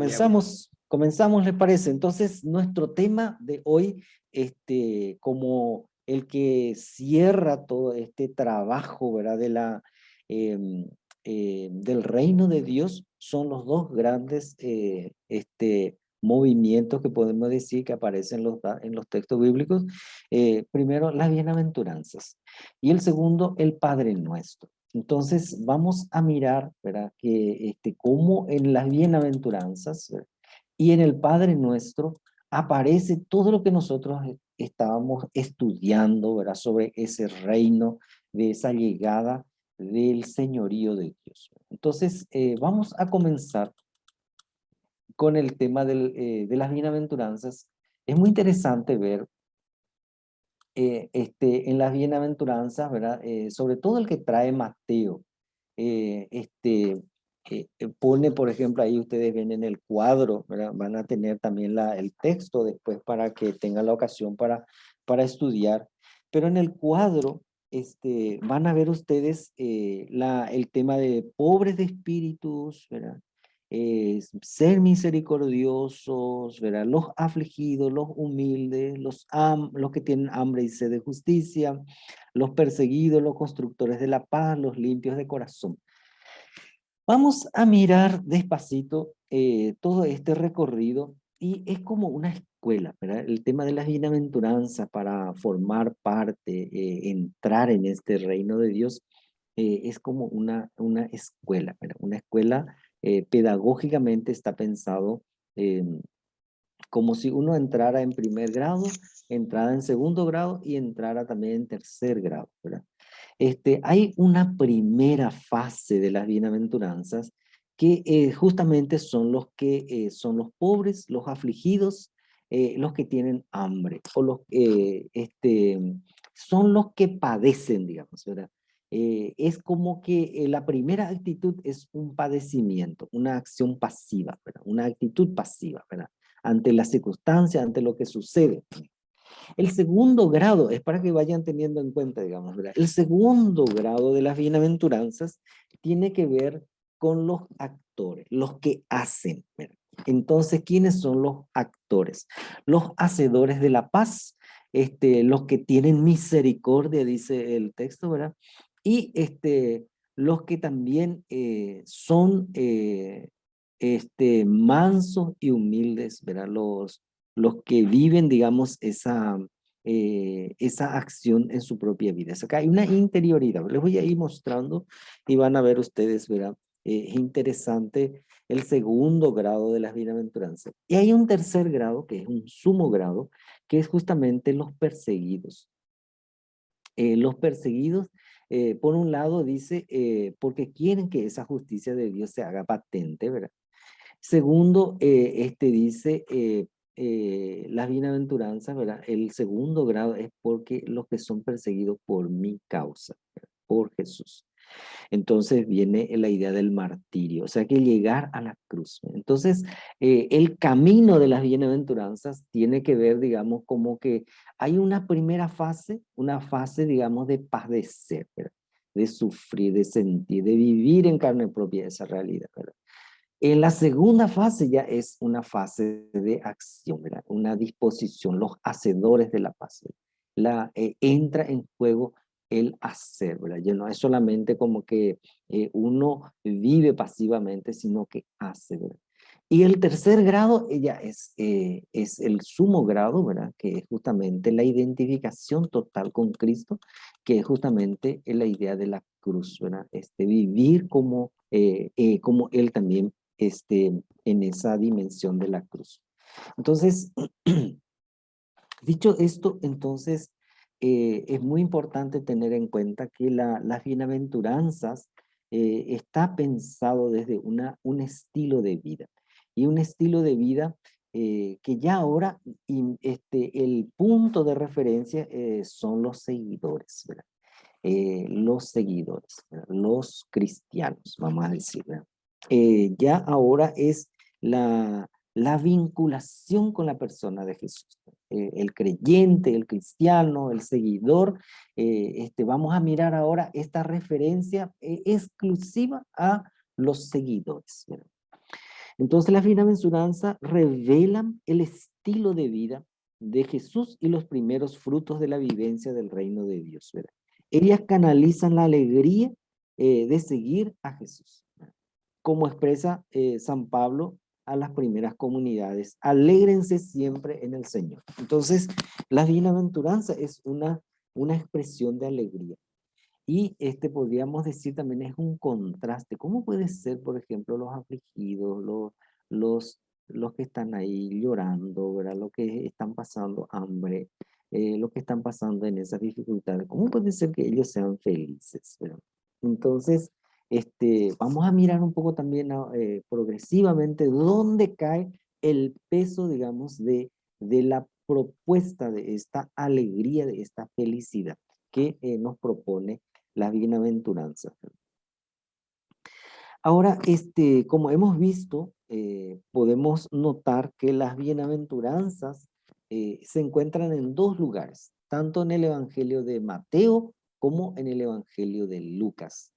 Iniciamos. Comenzamos, ¿les parece? Entonces, nuestro tema de hoy, como el que cierra todo este trabajo, ¿verdad? Del reino de Dios, son los dos grandes movimientos que podemos decir que aparecen en los textos bíblicos. Primero, las bienaventuranzas, y el segundo, el Padre Nuestro. Entonces, vamos a mirar, ¿verdad? Que cómo en las bienaventuranzas, ¿verdad?, y en el Padre Nuestro aparece todo lo que nosotros estábamos estudiando, ¿verdad? Sobre ese reino, de esa llegada del señorío de Dios. Entonces, vamos a comenzar con el tema de las bienaventuranzas. Es muy interesante ver en las bienaventuranzas, ¿verdad? Sobre todo el que trae Mateo. eh, este, Pone, por ejemplo, ahí ustedes ven en el cuadro, ¿verdad? Van a tener también el texto después para que tengan la ocasión para estudiar. Pero en el cuadro van a ver ustedes el tema de pobres de espíritus, ¿verdad? Ser misericordiosos, ¿verdad? Los afligidos, los humildes, los que tienen hambre y sed de justicia, los perseguidos, los constructores de la paz, los limpios de corazón. Vamos a mirar despacito todo este recorrido, y es como una escuela, ¿verdad? El tema de las bienaventuranzas para formar parte, entrar en este reino de Dios, es como una escuela, ¿verdad? Una escuela pedagógicamente está pensado eh, como si uno entrara en primer grado, entrara en segundo grado y entrara también en tercer grado, ¿verdad? Hay una primera fase de las bienaventuranzas que justamente son los que son los pobres, los afligidos, los que tienen hambre, o son los que padecen, digamos, ¿verdad? Es como que la primera actitud es un padecimiento, una acción pasiva, ¿verdad? Una actitud pasiva, ¿verdad? Ante la circunstancia, ante lo que sucede. El segundo grado, es para que vayan teniendo en cuenta, digamos, ¿verdad? El segundo grado de las bienaventuranzas tiene que ver con los actores, los que hacen, ¿verdad? Entonces, ¿quiénes son los actores? Los hacedores de la paz, los que tienen misericordia, dice el texto, ¿verdad? Y los que también son mansos y humildes, ¿verdad? Los que viven, digamos, esa acción en su propia vida. Acá hay una interioridad. Les voy a ir mostrando y van a ver ustedes, ¿verdad? Es interesante el segundo grado de las bienaventuranzas. Y hay un tercer grado, que es un sumo grado, que es justamente los perseguidos. Los perseguidos, por un lado, dice, porque quieren que esa justicia de Dios se haga patente, ¿verdad? Segundo, dice, las bienaventuranzas, ¿verdad? El segundo grado es porque los que son perseguidos por mi causa, ¿verdad? Por Jesús. Entonces viene la idea del martirio, o sea que llegar a la cruz. Entonces, el camino de las bienaventuranzas tiene que ver, digamos, como que hay una fase, digamos, de padecer, ¿verdad? De sufrir, de sentir, de vivir en carne propia esa realidad, ¿verdad? En la segunda fase ya es una fase de acción, ¿verdad? Una disposición, los hacedores de la paz. Entra en juego el hacer, ¿verdad? Ya no es solamente como que uno vive pasivamente, sino que hace, ¿verdad? Y el tercer grado ya es el sumo grado, ¿verdad? Que es justamente la identificación total con Cristo, que es justamente la idea de la cruz, ¿verdad? Vivir como Él también en esa dimensión de la cruz. Entonces, dicho esto, entonces, es muy importante tener en cuenta que las bienaventuranzas está pensado desde un estilo de vida. Y un estilo de vida que ya ahora el punto de referencia son los seguidores, ¿verdad? Los seguidores, ¿verdad? Los cristianos, vamos a decir, ¿verdad? Ya ahora es la vinculación con la persona de Jesús. El creyente, el cristiano, el seguidor, vamos a mirar ahora esta referencia exclusiva a los seguidores, ¿verdad? Entonces las bienaventuranzas revelan el estilo de vida de Jesús y los primeros frutos de la vivencia del reino de Dios, ¿verdad? Ellas canalizan la alegría de seguir a Jesús, ¿verdad? Como expresa San Pablo a las primeras comunidades, alégrense siempre en el Señor. Entonces, la bienaventuranza es una expresión de alegría. Y podríamos decir también es un contraste. ¿Cómo puede ser, por ejemplo, los afligidos, los, los que están ahí llorando, ¿verdad? Los que están pasando hambre, los que están pasando en esas dificultades? ¿Cómo puede ser que ellos sean felices, ¿verdad? Entonces, vamos a mirar un poco también progresivamente dónde cae el peso, digamos, de la propuesta de esta alegría, de esta felicidad que nos propone la bienaventuranza. Ahora, como hemos visto, podemos notar que las bienaventuranzas se encuentran en dos lugares, tanto en el Evangelio de Mateo como en el Evangelio de Lucas.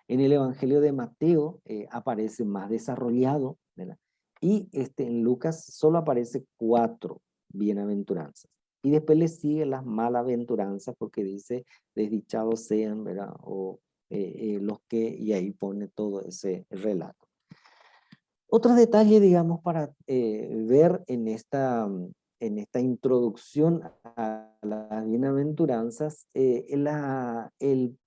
En el Evangelio de Mateo aparece más desarrollado, ¿verdad? Y en Lucas solo aparece 4 bienaventuranzas. Y después le sigue las malaventuranzas porque dice, desdichados sean, ¿verdad? O los que, y ahí pone todo ese relato. Otro detalle, digamos, para ver en esta introducción a las bienaventuranzas, el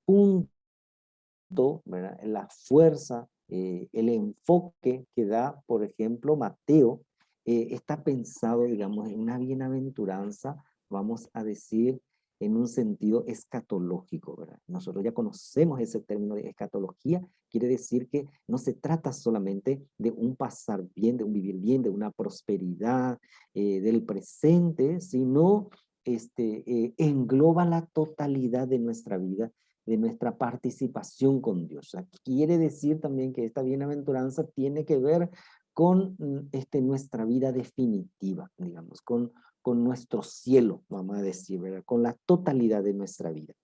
punto, ¿verdad? La fuerza, el enfoque que da, por ejemplo, Mateo, está pensado, digamos, en una bienaventuranza, vamos a decir, en un sentido escatológico, ¿verdad? Nosotros ya conocemos ese término de escatología, quiere decir que no se trata solamente de un pasar bien, de un vivir bien, de una prosperidad del presente, sino engloba la totalidad de nuestra vida, de nuestra participación con Dios. Quiere decir también que esta bienaventuranza tiene que ver con nuestra vida definitiva, digamos, con nuestro cielo, vamos a decir, ¿verdad? Con la totalidad de nuestra vida.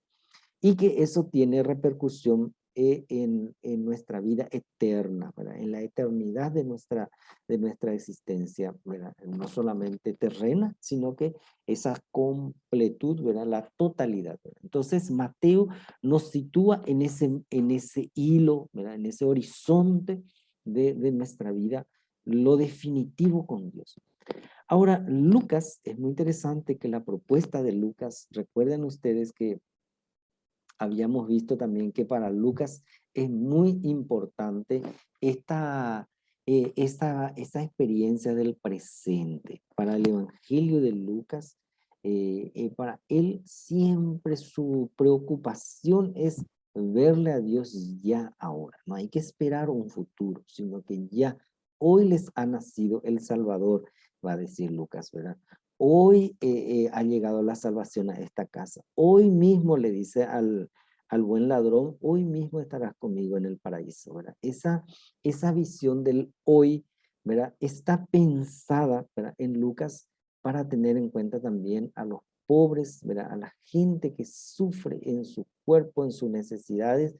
Y que eso tiene repercusión en nuestra vida eterna, ¿verdad? En la eternidad de nuestra existencia, ¿verdad? No solamente terrena, sino que esa completud, ¿verdad? La totalidad, ¿verdad? Entonces Mateo nos sitúa en ese hilo, ¿verdad? En ese horizonte de nuestra vida, lo definitivo con Dios. Ahora, Lucas, es muy interesante que la propuesta de Lucas, recuerden ustedes que habíamos visto también que para Lucas es muy importante esta experiencia del presente. Para el Evangelio de Lucas, para él siempre su preocupación es verle a Dios ya ahora. No hay que esperar un futuro, sino que ya hoy les ha nacido el Salvador, va a decir Lucas, ¿verdad? Hoy ha llegado la salvación a esta casa. Hoy mismo le dice al buen ladrón, hoy mismo estarás conmigo en el paraíso, ¿verdad? Esa visión del hoy, ¿verdad? Está pensada, ¿verdad? En Lucas para tener en cuenta también a los pobres, ¿verdad? A la gente que sufre en su cuerpo, en sus necesidades,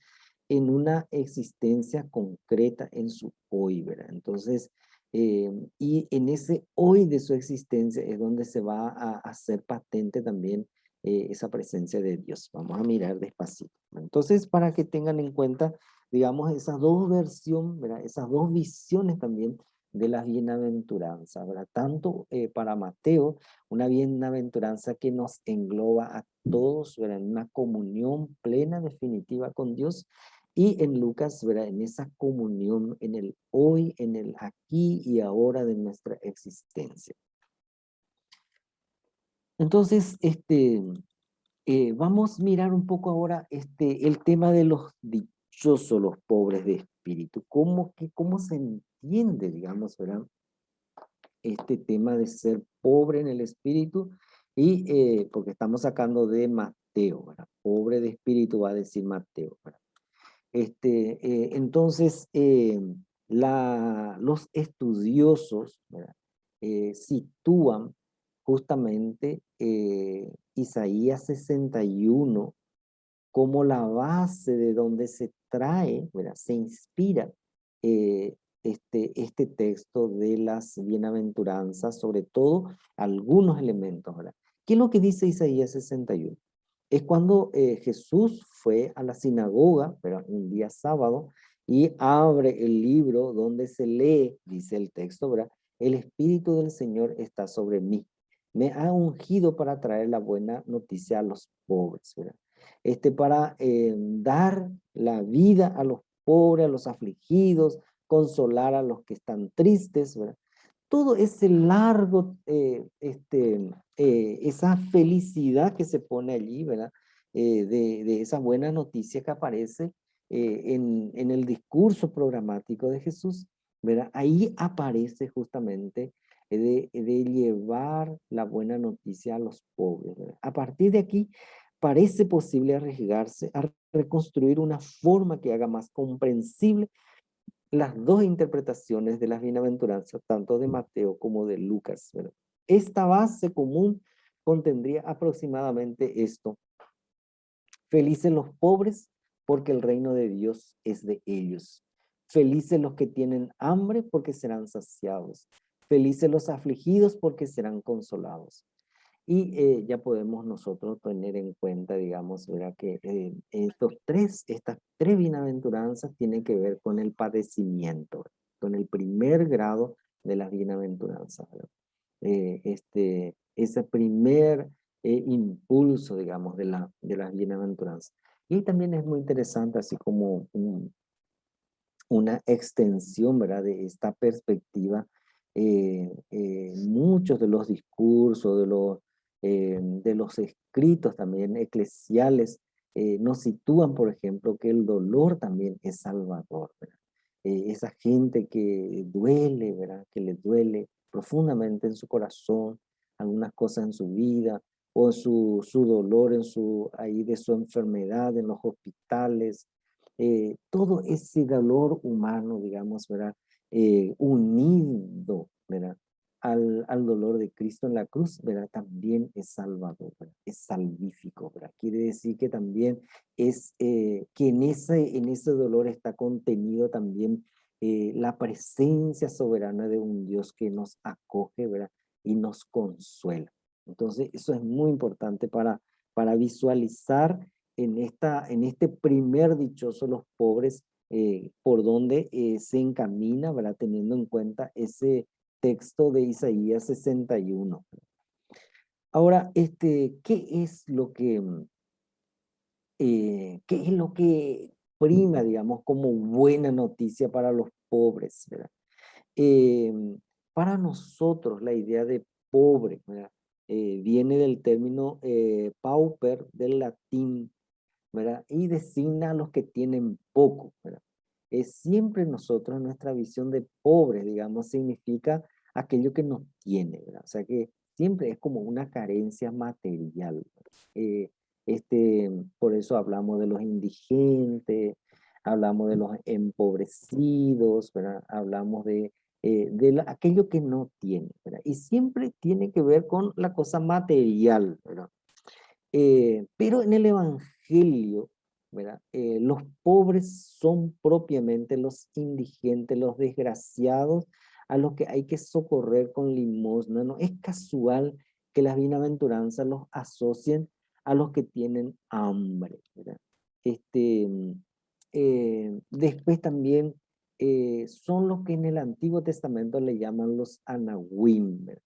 en una existencia concreta en su hoy, ¿verdad? Entonces, y en ese hoy de su existencia es donde se va a hacer patente también esa presencia de Dios. Vamos a mirar despacito. Entonces, para que tengan en cuenta, digamos, esas dos versiones, ¿verdad? Esas dos visiones también de las bienaventuranzas, ¿verdad? Tanto para Mateo, una bienaventuranza que nos engloba a todos, ¿verdad? En una comunión plena, definitiva con Dios, y en Lucas, ¿verdad? En esa comunión, en el hoy, en el aquí y ahora de nuestra existencia. Entonces, vamos a mirar un poco ahora el tema de los dichosos, los pobres de espíritu. ¿Cómo se entiende, digamos, ¿verdad? Este tema de ser pobre en el espíritu, y porque estamos sacando de Mateo, ¿verdad? Pobre de espíritu va a decir Mateo, ¿verdad? Entonces, los estudiosos, ¿verdad? Sitúan justamente Isaías 61 como la base de donde se trae, ¿verdad? Se inspira este texto de las bienaventuranzas, sobre todo algunos elementos, ¿verdad? ¿Qué es lo que dice Isaías 61? Es cuando Jesús fue a la sinagoga, ¿verdad? Un día sábado, y abre el libro donde se lee, dice el texto, ¿verdad? El Espíritu del Señor está sobre mí. Me ha ungido para traer la buena noticia a los pobres, ¿verdad? Para dar la vida a los pobres, a los afligidos, consolar a los que están tristes, ¿verdad? Todo ese largo, esa felicidad que se pone allí, ¿verdad? De esa buena noticia que aparece en el discurso programático de Jesús, ¿verdad? Ahí aparece justamente de llevar la buena noticia a los pobres, ¿verdad? A partir de aquí, parece posible arriesgarse a reconstruir una forma que haga más comprensible las dos interpretaciones de las bienaventuranzas, tanto de Mateo como de Lucas, ¿verdad? Esta base común contendría aproximadamente esto: felices los pobres porque el reino de Dios es de ellos. Felices los que tienen hambre porque serán saciados. Felices los afligidos porque serán consolados. Y ya podemos nosotros tener en cuenta, digamos, ¿verdad? Que estas tres bienaventuranzas tienen que ver con el padecimiento, ¿verdad? Con el primer grado de las bienaventuranzas, ¿verdad? Ese primer impulso, digamos, de las bienaventuranzas. Y también es muy interesante, así como una extensión, ¿verdad? De esta perspectiva, muchos de los discursos, de los escritos también eclesiales, nos sitúan, por ejemplo, que el dolor también es salvador, ¿verdad? Esa gente que duele, ¿verdad? Que le duele profundamente en su corazón, algunas cosas en su vida, o su dolor ahí de su enfermedad en los hospitales, todo ese dolor humano, digamos, ¿verdad? Unido, ¿verdad? Al dolor de Cristo en la cruz, ¿verdad? También es salvador, ¿verdad? Es salvífico, ¿verdad? Quiere decir que también es que en ese dolor está contenido también la presencia soberana de un Dios que nos acoge, ¿verdad? Y nos consuela. Entonces, eso es muy importante para visualizar en este primer dichoso los pobres, por donde se encamina, ¿verdad? Teniendo en cuenta ese texto de Isaías 61. Ahora, ¿qué es lo que prima, digamos, como buena noticia para los pobres, ¿verdad? Eh, para nosotros la idea de pobre, ¿verdad? Viene del término pauper del latín, ¿verdad? Y designa a los que tienen poco, ¿verdad? Es siempre nosotros, nuestra visión de pobre, digamos, significa aquello que no tiene, ¿verdad? O sea que siempre es como una carencia material. Eh, por eso hablamos de los indigentes, hablamos de los empobrecidos, ¿verdad? Hablamos de aquello que no tiene, ¿verdad? Y siempre tiene que ver con la cosa material, ¿verdad? Pero en el Evangelio, ¿verdad? Los pobres son propiamente los indigentes, los desgraciados, a los que hay que socorrer con limosna. No es casual que las bienaventuranzas los asocien a los que tienen hambre, ¿verdad? Este, Después también son los que en el Antiguo Testamento le llaman los anahuim, ¿verdad?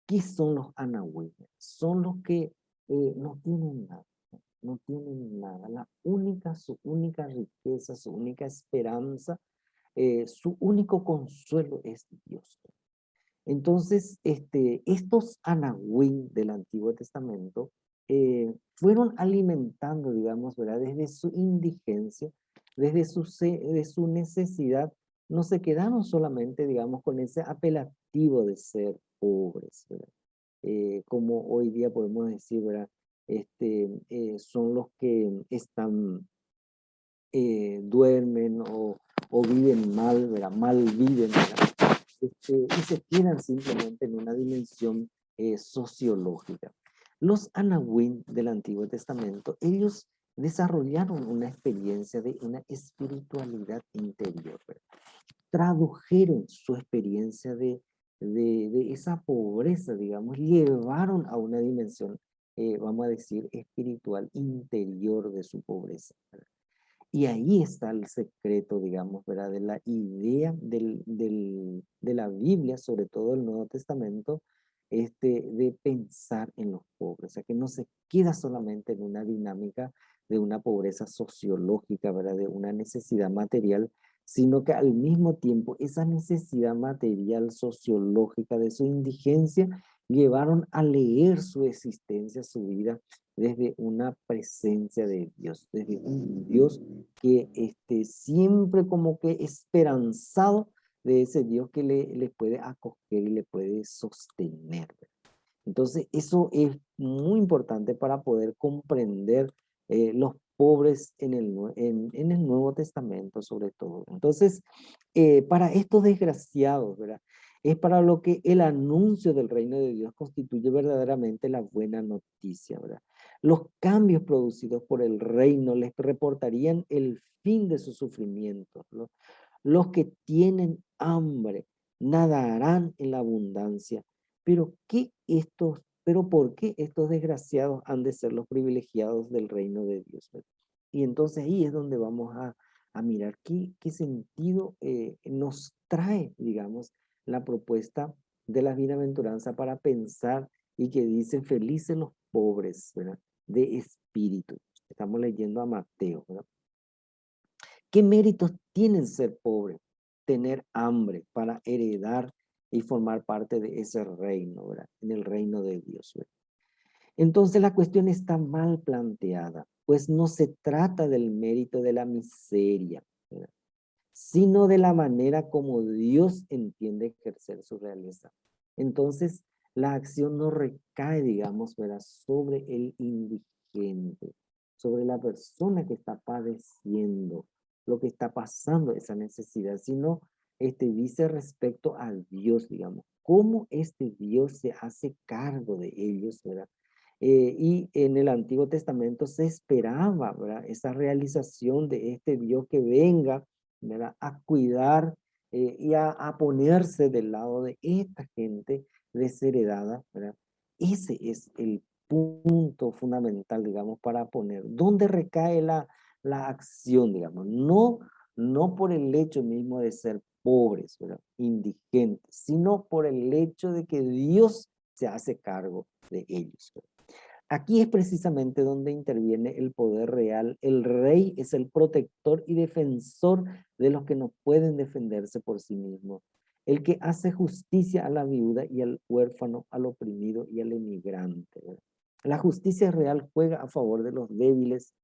¿Qué son los anahuim? Son los que no tienen nada, no tienen nada. Su única riqueza, su única esperanza, su único consuelo es Dios. Entonces, estos anahuim del Antiguo Testamento fueron alimentando, digamos, ¿verdad? Desde su indigencia, de su necesidad, no se quedaron solamente, digamos, con ese apelativo de ser pobres, ¿verdad? Como hoy día podemos decir, ¿verdad? Son los que duermen o viven mal, ¿verdad? Mal viven, ¿verdad? Y se quedan simplemente en una dimensión sociológica. Los anahuim del Antiguo Testamento, ellos desarrollaron una experiencia de una espiritualidad interior, ¿verdad? Tradujeron su experiencia de esa pobreza, digamos, llevaron a una dimensión, vamos a decir, espiritual interior de su pobreza, ¿verdad? Y ahí está el secreto, digamos, ¿verdad? De la idea de la Biblia, sobre todo el Nuevo Testamento, de pensar en los pobres. O sea, que no se queda solamente en una dinámica de una pobreza sociológica, ¿verdad? De una necesidad material, sino que al mismo tiempo esa necesidad material sociológica de su indigencia llevaron a leer su existencia, su vida, desde una presencia de Dios, desde un Dios que siempre como que esperanzado de ese Dios que le puede acoger y le puede sostener. Entonces, eso es muy importante para poder comprender los pobres en el Nuevo Testamento, sobre todo. Entonces, para estos desgraciados, ¿verdad? Es para lo que el anuncio del reino de Dios constituye verdaderamente la buena noticia, ¿verdad? Los cambios producidos por el reino les reportarían el fin de sus sufrimientos, ¿no? Los que tienen hambre nadarán en la abundancia. Pero ¿por qué estos desgraciados han de ser los privilegiados del reino de Dios? ¿Verdad? Y entonces ahí es donde vamos a mirar qué sentido nos trae, digamos, la propuesta de la bienaventuranza para pensar y que dice felices los pobres, ¿verdad? De espíritu. Estamos leyendo a Mateo, ¿verdad? ¿Qué méritos tienen ser pobre? Tener hambre para heredar y formar parte de ese reino, ¿verdad? En el reino de Dios, ¿verdad? Entonces la cuestión está mal planteada, pues no se trata del mérito de la miseria, ¿verdad? Sino de la manera como Dios entiende ejercer su realeza. Entonces, la acción no recae, digamos, ¿verdad? Sobre el indigente, sobre la persona que está padeciendo lo que está pasando, esa necesidad, sino dice respecto a Dios, digamos, cómo este Dios se hace cargo de ellos, ¿verdad? Y en el Antiguo Testamento se esperaba, ¿verdad? Esa realización de este Dios que venga, ¿verdad? A cuidar y a ponerse del lado de esta gente desheredada, ¿verdad? Ese es el punto fundamental, digamos, para poner. ¿Dónde recae la acción, digamos? No por el hecho mismo de ser pobres, ¿verdad? Indigentes, sino por el hecho de que Dios se hace cargo de ellos, ¿verdad? Aquí es precisamente donde interviene el poder real. El rey es el protector y defensor de los que no pueden defenderse por sí mismos. El que hace justicia a la viuda y al huérfano, al oprimido y al emigrante, ¿verdad? La justicia real juega a favor de los débiles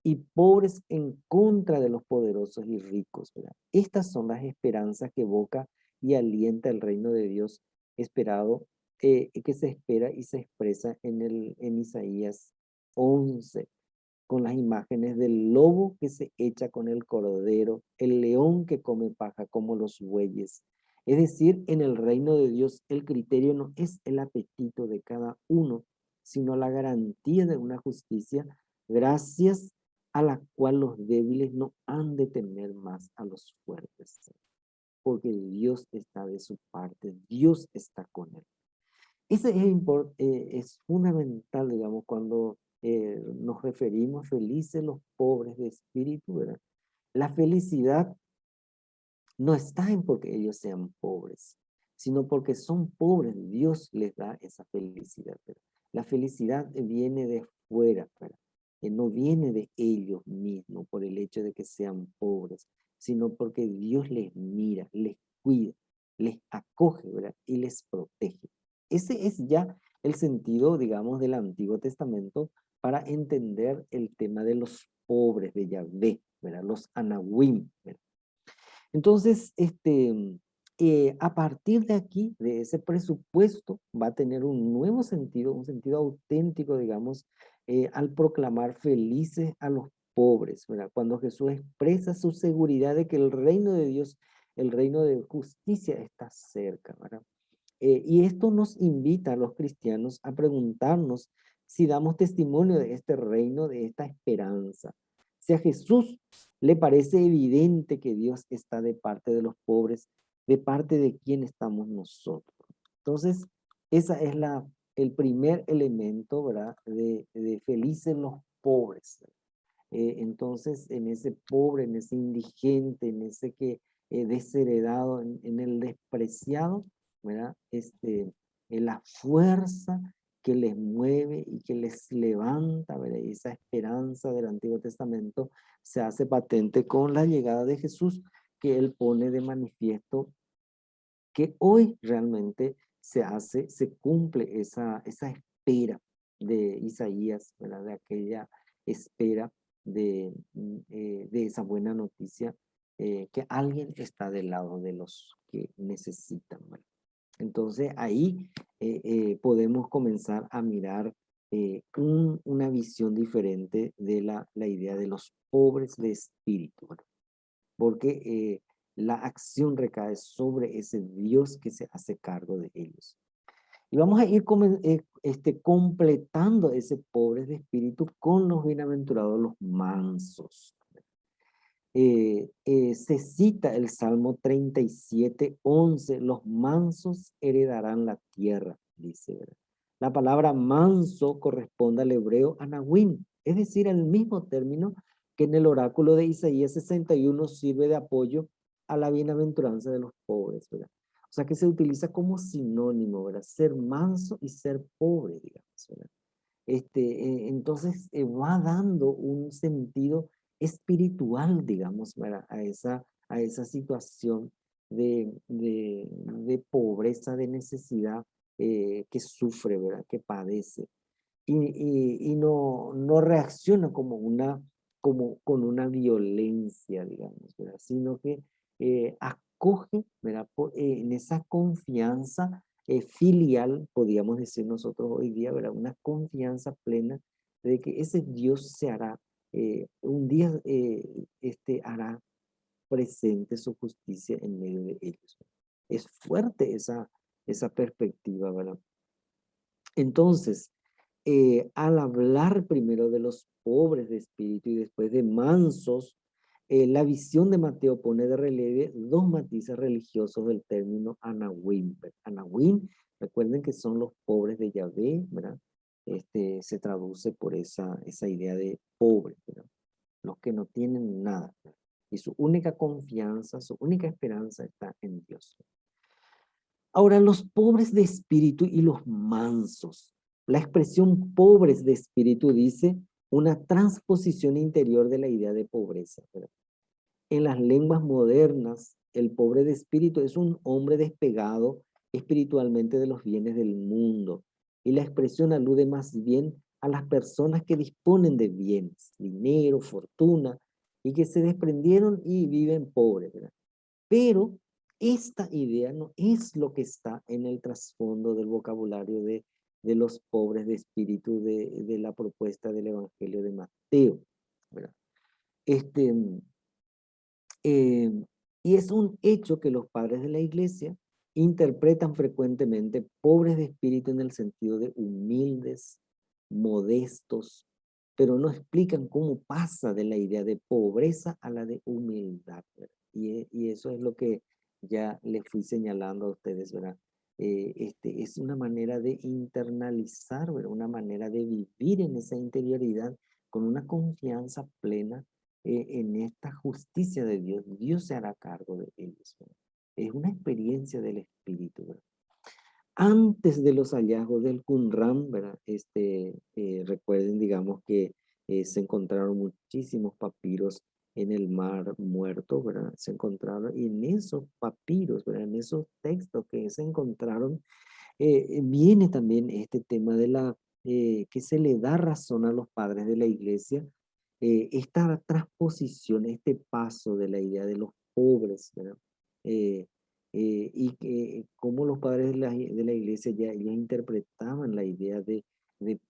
y pobres en contra de los poderosos y ricos, ¿verdad? Estas son las esperanzas que evoca y alienta el reino de Dios esperado, que se espera y se expresa en Isaías 11, con las imágenes del lobo que se echa con el cordero, el león que come paja como los bueyes. Es decir, en el reino de Dios el criterio no es el apetito de cada uno, sino la garantía de una justicia gracias a la cual los débiles no han de temer más a los fuertes, porque Dios está de su parte, Dios está con él. Ese es fundamental, digamos, cuando nos referimos felices los pobres de espíritu, ¿verdad? La felicidad no está en porque ellos sean pobres, sino porque son pobres, Dios les da esa felicidad, ¿verdad? La felicidad viene de fuera, ¿verdad? No viene de ellos mismos por el hecho de que sean pobres, sino porque Dios les mira, les cuida, les acoge, ¿verdad? Y les protege. Ese es ya el sentido, digamos, del Antiguo Testamento para entender el tema de los pobres de Yahvé, ¿verdad? Los anahuim, ¿verdad? Entonces, a partir de aquí, de ese presupuesto, va a tener un sentido auténtico, digamos, al proclamar felices a los pobres, ¿verdad? Cuando Jesús expresa su seguridad de que el reino de Dios, el reino de justicia está cerca, ¿verdad? Y esto nos invita a los cristianos a preguntarnos si damos testimonio de este reino, de esta esperanza. Si a Jesús le parece evidente que Dios está de parte de los pobres, ¿de parte de quién estamos nosotros? Entonces, esa es el primer elemento, ¿verdad? De felices los pobres. Entonces, en ese pobre, en ese indigente, en ese que desheredado, en el despreciado, ¿verdad? La fuerza que les mueve y que les levanta, ¿verdad? Y esa esperanza del Antiguo Testamento se hace patente con la llegada de Jesús, que Él pone de manifiesto que hoy realmente se cumple esa espera de Isaías, ¿verdad? De aquella espera de esa buena noticia, que alguien está del lado de los que necesitan, ¿verdad? Entonces ahí podemos comenzar a mirar una visión diferente de la idea de los pobres de espíritu, ¿verdad? Porque la acción recae sobre ese Dios que se hace cargo de ellos. Y vamos a ir completando ese pobre de espíritu con los bienaventurados, los mansos. Se cita el Salmo 37:11, los mansos heredarán la tierra, dice, ¿verdad? La palabra manso corresponde al hebreo anahuim, es decir, el mismo término que en el oráculo de Isaías 61 sirve de apoyo a la bienaventuranza de los pobres, ¿verdad? O sea que se utiliza como sinónimo, ¿verdad? Ser manso y ser pobre, digamos, ¿verdad? Entonces va dando un sentido espiritual, digamos, ¿verdad? A esa situación de pobreza, de necesidad que sufre, ¿verdad? Que padece. Y no reacciona como con una violencia, digamos, ¿verdad? Sino que acoge, ¿verdad? En esa confianza filial, podríamos decir nosotros hoy día, ¿verdad? Una confianza plena de que ese Dios se hará, un día hará presente su justicia en medio de ellos. Es fuerte esa perspectiva, ¿verdad? Entonces, al hablar primero de los pobres de espíritu y después de mansos, la visión de Mateo pone de relieve dos matices religiosos del término anahuim. Anahuim, recuerden que son los pobres de Yahvé, ¿verdad? Se traduce por esa idea de pobre, ¿verdad? Los que no tienen nada, ¿verdad? Y su única confianza, su única esperanza está en Dios. Ahora, los pobres de espíritu y los mansos. La expresión pobres de espíritu dice una transposición interior de la idea de pobreza, ¿verdad? En las lenguas modernas, el pobre de espíritu es un hombre despegado espiritualmente de los bienes del mundo. Y la expresión alude más bien a las personas que disponen de bienes, dinero, fortuna, y que se desprendieron y viven pobres, ¿verdad? Pero esta idea no es lo que está en el trasfondo del vocabulario de los pobres de espíritu de la propuesta del Evangelio de Mateo, ¿verdad? Este, eh, y es un hecho que los padres de la iglesia interpretan frecuentemente pobres de espíritu en el sentido de humildes, modestos, pero no explican cómo pasa de la idea de pobreza a la de humildad, ¿verdad? Y eso es lo que ya les fui señalando a ustedes, ¿verdad? Es una manera de internalizar, ¿verdad? Una manera de vivir en esa interioridad con una confianza plena en esta justicia de Dios. Dios se hará cargo de ellos, ¿verdad? Es una experiencia del Espíritu, ¿verdad? Antes de los hallazgos del Qumran, ¿verdad? Recuerden, digamos, que se encontraron muchísimos papiros en el Mar Muerto, ¿verdad? Se encontraron, y en esos papiros, ¿verdad? En esos textos que se encontraron, viene también este tema que se le da razón a los padres de la iglesia, esta transposición, este paso de la idea de los pobres, ¿verdad? Eh, y que cómo los padres de la iglesia ya interpretaban la idea de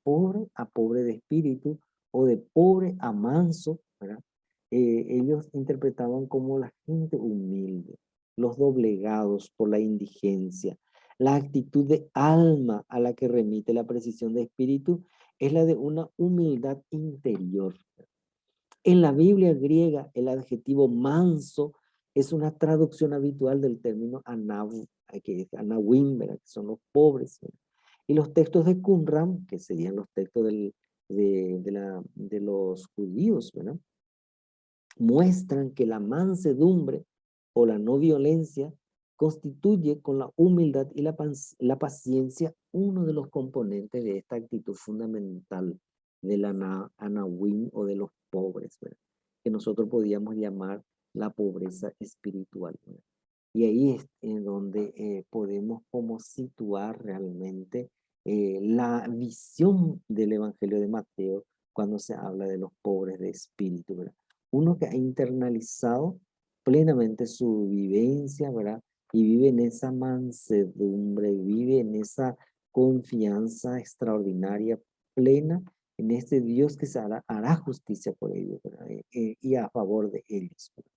pobre a pobre de espíritu o de pobre a manso, ¿verdad? Ellos interpretaban como la gente humilde, los doblegados por la indigencia, la actitud de alma a la que remite la precisión de espíritu es la de una humildad interior. En la Biblia griega, el adjetivo manso es una traducción habitual del término que es anawim, ¿verdad? Que son los pobres, ¿verdad? Y los textos de Qumran, que serían los textos de los judíos, ¿verdad? Muestran que la mansedumbre o la no violencia constituye con la humildad y la paciencia uno de los componentes de esta actitud fundamental de la anawim o de los pobres, ¿verdad? Que nosotros podríamos llamar la pobreza espiritual, ¿verdad? Y ahí es en donde podemos como situar realmente la visión del Evangelio de Mateo cuando se habla de los pobres de espíritu, ¿verdad? Uno que ha internalizado plenamente su vivencia, ¿verdad? Y vive en esa mansedumbre, vive en esa confianza extraordinaria, plena, en este Dios que hará justicia por ellos, ¿verdad? Y a favor de ellos, ¿verdad?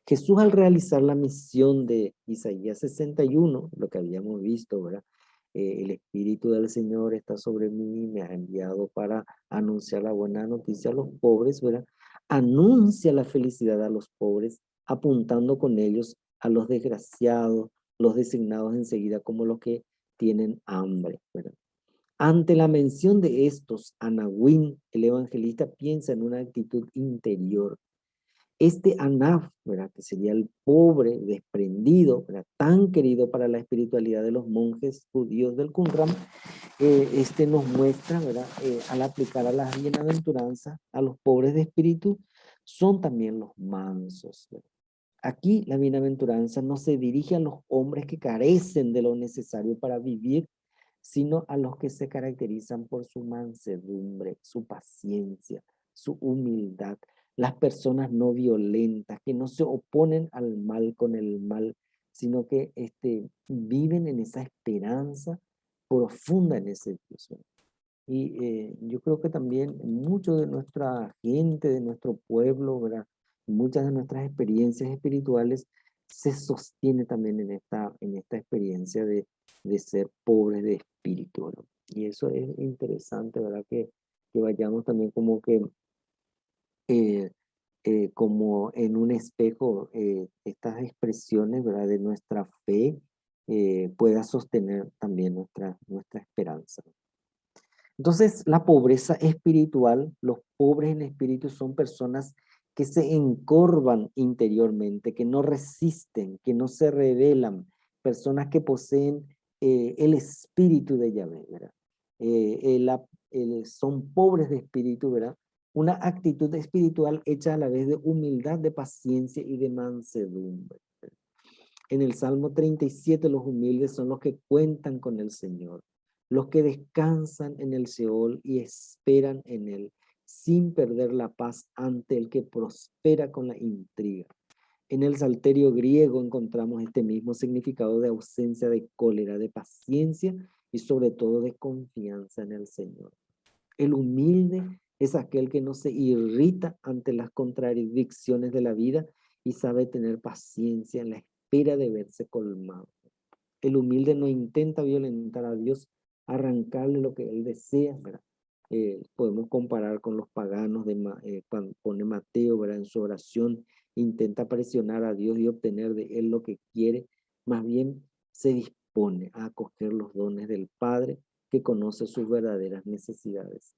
Jesús, al realizar la misión de Isaías 61, lo que habíamos visto, ¿verdad? El Espíritu del Señor está sobre mí, me ha enviado para anunciar la buena noticia a los pobres, ¿verdad? Anuncia la felicidad a los pobres, apuntando con ellos a los desgraciados, los designados enseguida como los que tienen hambre, ¿verdad? Ante la mención de estos, Anahuín, el evangelista, piensa en una actitud interior. Este Anaf, ¿verdad? Que sería el pobre, desprendido, ¿verdad? Tan querido para la espiritualidad de los monjes judíos del Qumran, este nos muestra, ¿verdad? Al aplicar a las bienaventuranzas, a los pobres de espíritu, son también los mansos, ¿verdad? Aquí la bienaventuranza no se dirige a los hombres que carecen de lo necesario para vivir, sino a los que se caracterizan por su mansedumbre, su paciencia, su humildad, las personas no violentas, que no se oponen al mal con el mal, sino que viven en esa esperanza profunda en ese Dios. Y yo creo que también mucho de nuestra gente, de nuestro pueblo, ¿verdad? Muchas de nuestras experiencias espirituales se sostiene también en esta experiencia de ser pobres de espíritu, ¿verdad? Y eso es interesante, ¿verdad? Que vayamos también como que eh, como en un espejo, estas expresiones, ¿verdad? De nuestra fe pueda sostener también nuestra esperanza. Entonces, la pobreza espiritual, los pobres en espíritu son personas que se encorvan interiormente, que no resisten, que no se rebelan, personas que poseen el espíritu de Yahvé, ¿verdad? Son pobres de espíritu, ¿verdad? Una actitud espiritual hecha a la vez de humildad, de paciencia y de mansedumbre. En el Salmo 37, los humildes son los que cuentan con el Señor, los que descansan en el Seol y esperan en él, sin perder la paz ante el que prospera con la intriga. En el salterio griego encontramos este mismo significado de ausencia de cólera, de paciencia y sobre todo de confianza en el Señor. El humilde es aquel que no se irrita ante las contradicciones de la vida y sabe tener paciencia en la espera de verse colmado. El humilde no intenta violentar a Dios, arrancarle lo que él desea, ¿verdad? Podemos comparar con los paganos cuando pone Mateo, ¿verdad? En su oración intenta presionar a Dios y obtener de él lo que quiere, más bien se dispone a acoger los dones del Padre que conoce sus verdaderas necesidades.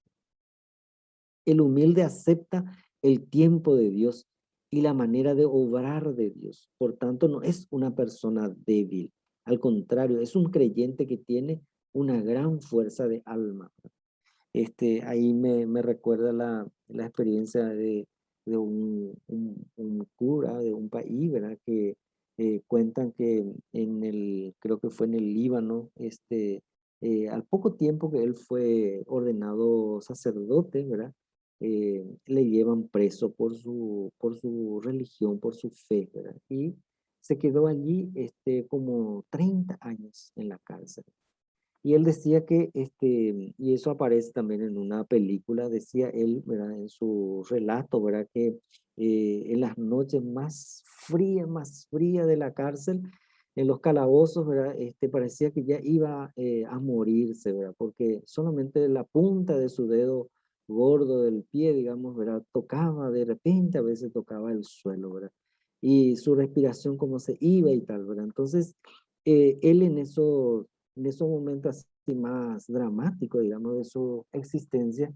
El humilde acepta el tiempo de Dios y la manera de obrar de Dios. Por tanto, no es una persona débil. Al contrario, es un creyente que tiene una gran fuerza de alma. Ahí me recuerda la experiencia de un cura de un país, ¿verdad? Que cuentan que creo que fue en el Líbano, al poco tiempo que él fue ordenado sacerdote, ¿verdad? Le llevan preso por su religión, por su fe, ¿verdad? Y se quedó allí como 30 años en la cárcel. Y él decía que, y eso aparece también en una película, decía él, ¿verdad? En su relato, ¿verdad? Que en las noches más frías de la cárcel, en los calabozos, ¿verdad? Parecía que ya iba a morirse, ¿verdad? Porque solamente la punta de su dedo gordo del pie, digamos, ¿verdad? Tocaba de repente, a veces tocaba el suelo, ¿verdad? Y su respiración como se iba y tal, ¿verdad? Entonces, él en esos momentos así más dramáticos, digamos, de su existencia,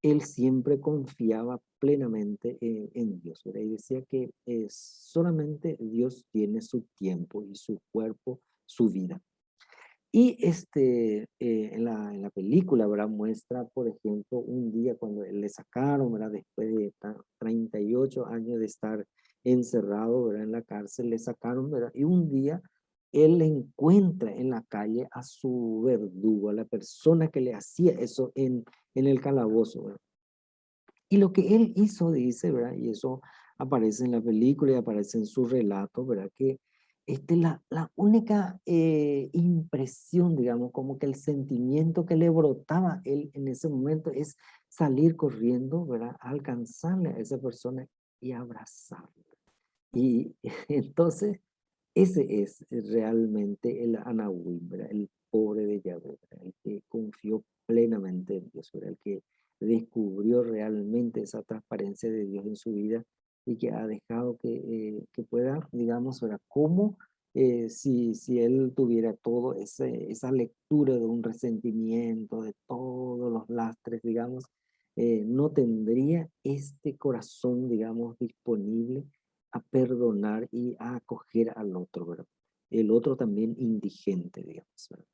él siempre confiaba plenamente en Dios, ¿verdad? Y decía que solamente Dios tiene su tiempo y su cuerpo, su vida. Y en la película, ¿verdad? Muestra, por ejemplo, un día cuando le sacaron, ¿verdad? Después de 38 años de estar encerrado, ¿verdad? En la cárcel, le sacaron, ¿verdad? Y un día él le encuentra en la calle a su verdugo, a la persona que le hacía eso en el calabozo, ¿verdad? Y lo que él hizo, dice, ¿verdad? Y eso aparece en la película y aparece en su relato, ¿verdad? Que la única impresión, digamos, como que el sentimiento que le brotaba a él en ese momento es salir corriendo, ¿verdad? Alcanzarle a esa persona y abrazarla. Y entonces, ese es realmente el Anahuim, ¿verdad? El pobre de Yahweh, ¿verdad? El que confió plenamente en Dios, ¿verdad? El que descubrió realmente esa transparencia de Dios en su vida y que ha dejado que pueda, digamos, ¿verdad? Como si él tuviera todo esa lectura de un resentimiento, de todos los lastres, digamos, no tendría este corazón, digamos, disponible a perdonar y a acoger al otro, ¿verdad? El otro también indigente, digamos, ¿verdad?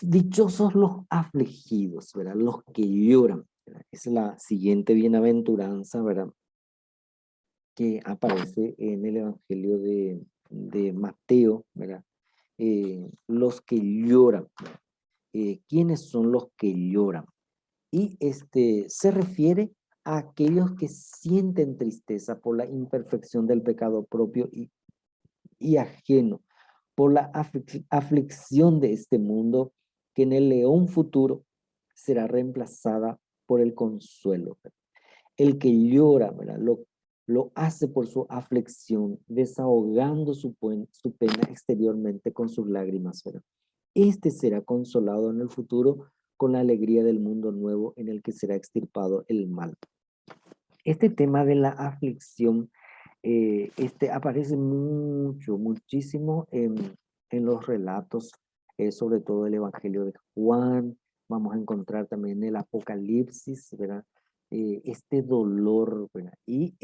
Dichosos los afligidos, ¿verdad? Los que lloran, ¿verdad? Es la siguiente bienaventuranza, ¿verdad? Que aparece en el Evangelio de Mateo, ¿verdad? Los que lloran, ¿verdad? ¿Quiénes son los que lloran? Y se refiere a aquellos que sienten tristeza por la imperfección del pecado propio y ajeno, por la aflicción de este mundo, que en el león futuro será reemplazada por el consuelo. El que llora, ¿verdad? Lo hace por su aflicción, desahogando su pena exteriormente con sus lágrimas, ¿verdad? Este será consolado en el futuro con la alegría del mundo nuevo en el que será extirpado el mal. Este tema de la aflicción aparece muchísimo en los relatos, sobre todo el Evangelio de Juan. Vamos a encontrar también el Apocalipsis, ¿verdad? Este dolor, ¿verdad? Y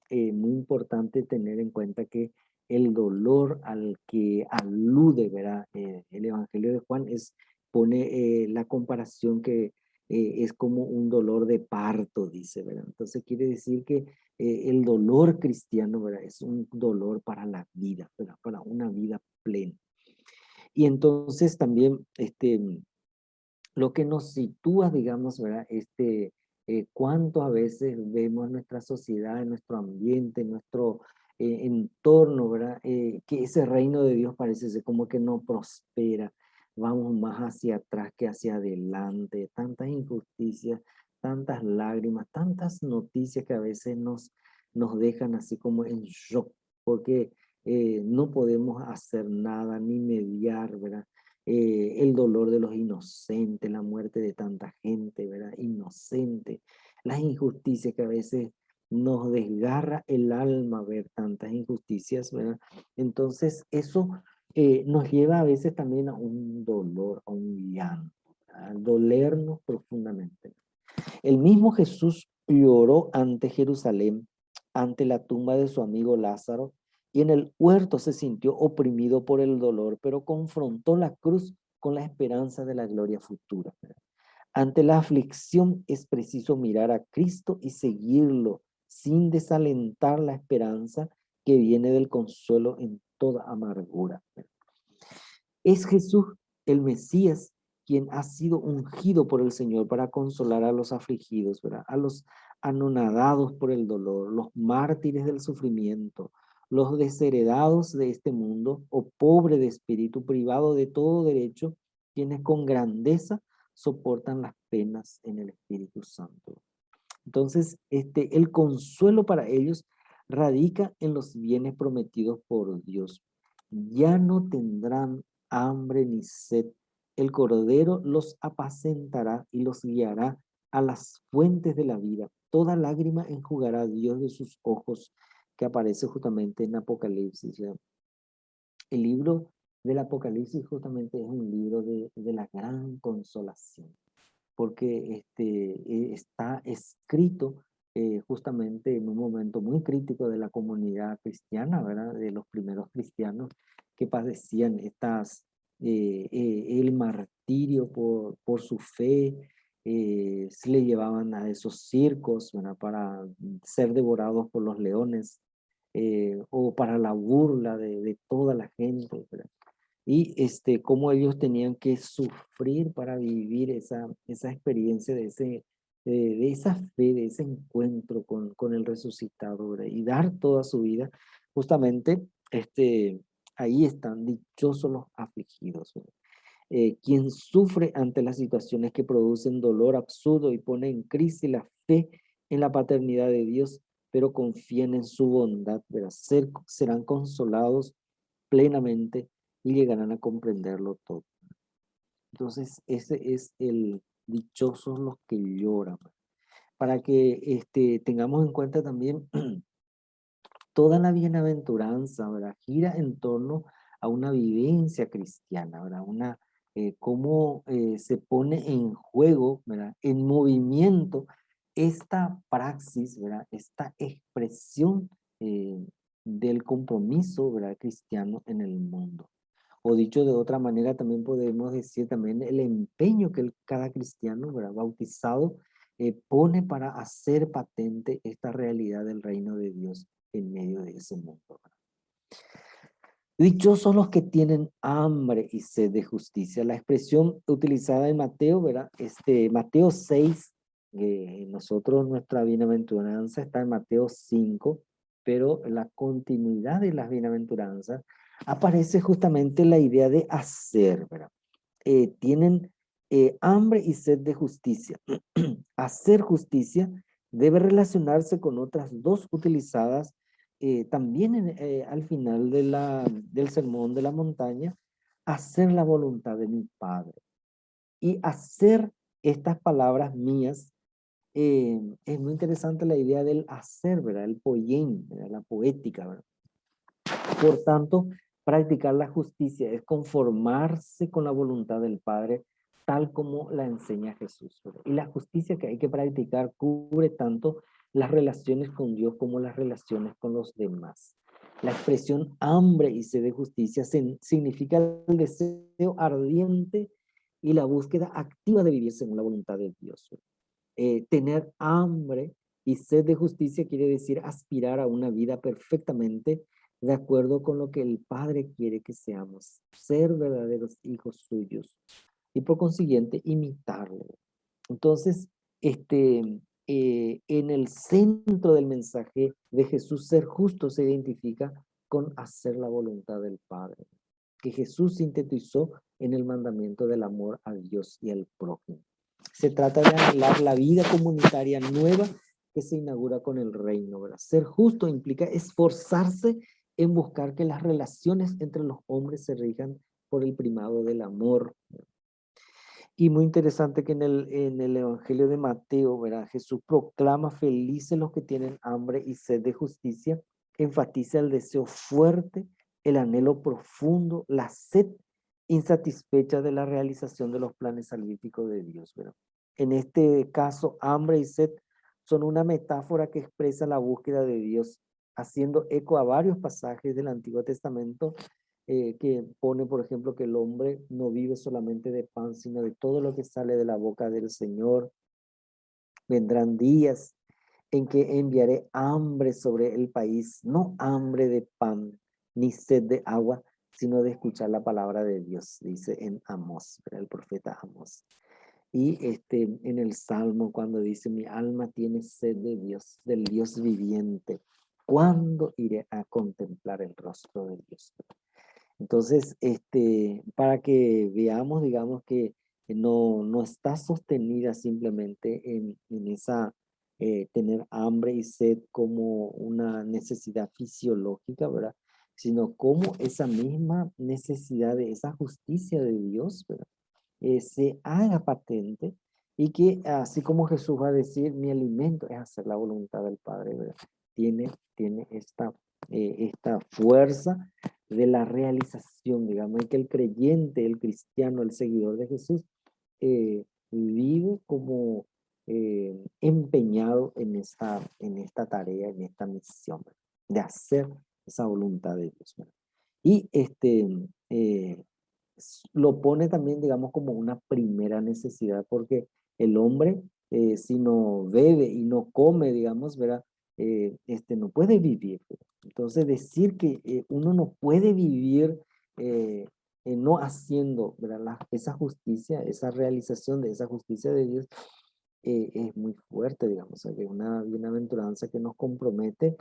muy importante tener en cuenta que el dolor al que alude, ¿verdad? El Evangelio de Juan pone la comparación que es como un dolor de parto, dice, ¿verdad? Entonces quiere decir que el dolor cristiano, ¿verdad? Es un dolor para la vida, ¿verdad? Para una vida plena. Y entonces también lo que nos sitúa, digamos, ¿verdad? Cuánto a veces vemos en nuestra sociedad, en nuestro ambiente, en nuestro entorno, ¿verdad? Que ese reino de Dios parece ser como que no prospera. Vamos más hacia atrás que hacia adelante. Tantas injusticias, tantas lágrimas, tantas noticias que a veces nos dejan así como en shock, porque no podemos hacer nada ni mediar, ¿verdad? El dolor de los inocentes, la muerte de tanta gente, ¿verdad? Inocente, las injusticias que a veces nos desgarra el alma ver tantas injusticias, ¿verdad? Entonces eso nos lleva a veces también a un dolor, a un llanto, a dolernos profundamente. El mismo Jesús lloró ante Jerusalén, ante la tumba de su amigo Lázaro, y en el huerto se sintió oprimido por el dolor, pero confrontó la cruz con la esperanza de la gloria futura. Ante la aflicción es preciso mirar a Cristo y seguirlo sin desalentar la esperanza que viene del consuelo en toda amargura. Es Jesús, el Mesías, quien ha sido ungido por el Señor para consolar a los afligidos, ¿verdad? A los anonadados por el dolor, los mártires del sufrimiento, los desheredados de este mundo, o pobre de espíritu, privado de todo derecho, quienes con grandeza soportan las penas en el Espíritu Santo. Entonces, el consuelo para ellos radica en los bienes prometidos por Dios. Ya no tendrán hambre ni sed. El Cordero los apacentará y los guiará a las fuentes de la vida. Toda lágrima enjugará Dios de sus ojos, que aparece justamente en Apocalipsis. ¿Ya? El libro del Apocalipsis justamente es un libro de la gran consolación, porque está escrito justamente en un momento muy crítico de la comunidad cristiana, ¿verdad? De los primeros cristianos que padecían el martirio por su fe, se le llevaban a esos circos, ¿verdad? Para ser devorados por los leones, o para la burla de toda la gente, ¿verdad? Y cómo ellos tenían que sufrir para vivir esa experiencia de esa fe, de ese encuentro con el resucitado, ¿verdad? Y dar toda su vida. Justamente, ahí están dichosos los afligidos, ¿verdad? Quien sufre ante las situaciones que producen dolor absurdo y pone en crisis la fe en la paternidad de Dios, pero confían en su bondad, ¿verdad? Serán consolados plenamente y llegarán a comprenderlo todo. Entonces, ese es el dichosos los que lloran. Para que tengamos en cuenta también toda la bienaventuranza, ¿verdad? Gira en torno a una vivencia cristiana, ¿verdad? Cómo se pone en juego, ¿verdad? En movimiento esta praxis, ¿verdad? Esta expresión del compromiso, ¿verdad? Cristiano en el mundo. O dicho de otra manera, también podemos decir también el empeño que cada cristiano, ¿verdad? Bautizado pone para hacer patente esta realidad del reino de Dios en medio de ese mundo, ¿verdad? Dichosos los que tienen hambre y sed de justicia. La expresión utilizada en Mateo, ¿verdad? Mateo 6, nosotros nuestra bienaventuranza está en Mateo 5, pero la continuidad de las bienaventuranzas aparece justamente la idea de hacer, ¿verdad? Tienen hambre y sed de justicia. Hacer justicia debe relacionarse con otras dos utilizadas también al final del sermón de la montaña: hacer la voluntad de mi Padre. Y hacer estas palabras mías, es muy interesante la idea del hacer, ¿verdad? El poién, ¿verdad? La poética, ¿verdad? Por tanto, practicar la justicia es conformarse con la voluntad del Padre, tal como la enseña Jesús, ¿verdad? Y la justicia que hay que practicar cubre tanto las relaciones con Dios como las relaciones con los demás. La expresión hambre y sed de justicia significa el deseo ardiente y la búsqueda activa de vivir según la voluntad de Dios. Tener hambre y sed de justicia quiere decir aspirar a una vida perfectamente de acuerdo con lo que el Padre quiere que seamos, ser verdaderos hijos suyos y por consiguiente imitarlo. Entonces, en el centro del mensaje de Jesús, ser justo se identifica con hacer la voluntad del Padre, que Jesús sintetizó en el mandamiento del amor a Dios y al prójimo. Se trata de anhelar la vida comunitaria nueva que se inaugura con el reino, ¿verdad? Ser justo implica esforzarse en buscar que las relaciones entre los hombres se rijan por el primado del amor. Y muy interesante que en el Evangelio de Mateo, ¿verdad? Jesús proclama felices los que tienen hambre y sed de justicia, enfatiza el deseo fuerte, el anhelo profundo, la sed insatisfecha de la realización de los planes salvíficos de Dios, ¿verdad? En este caso, hambre y sed son una metáfora que expresa la búsqueda de Dios, haciendo eco a varios pasajes del Antiguo Testamento que pone, por ejemplo, que el hombre no vive solamente de pan, sino de todo lo que sale de la boca del Señor. Vendrán días en que enviaré hambre sobre el país, no hambre de pan, ni sed de agua, sino de escuchar la palabra de Dios, dice en Amós, el profeta Amós. Y en el Salmo, cuando dice, mi alma tiene sed de Dios, del Dios viviente, ¿cuándo iré a contemplar el rostro de Dios? Entonces, para que veamos, digamos que no está sostenida simplemente en esa tener hambre y sed como una necesidad fisiológica, ¿verdad? Sino como esa misma necesidad de esa justicia de Dios, ¿verdad? Se haga patente y que así como Jesús va a decir, mi alimento es hacer la voluntad del Padre, ¿verdad? Tiene esta fuerza de la realización, digamos, y que el creyente, el cristiano, el seguidor de Jesús, vive como empeñado en esta tarea, en esta misión, ¿verdad? De hacer esa voluntad de Dios, ¿verdad? Y eh, lo pone también, digamos, como una primera necesidad, porque el hombre, si no bebe y no come, digamos, ¿verdad? No puede vivir, ¿verdad? Entonces, decir que uno no puede vivir no haciendo, ¿verdad? Esa justicia, esa realización de esa justicia de Dios, es muy fuerte, digamos, o sea, que es una bienaventuranza que nos compromete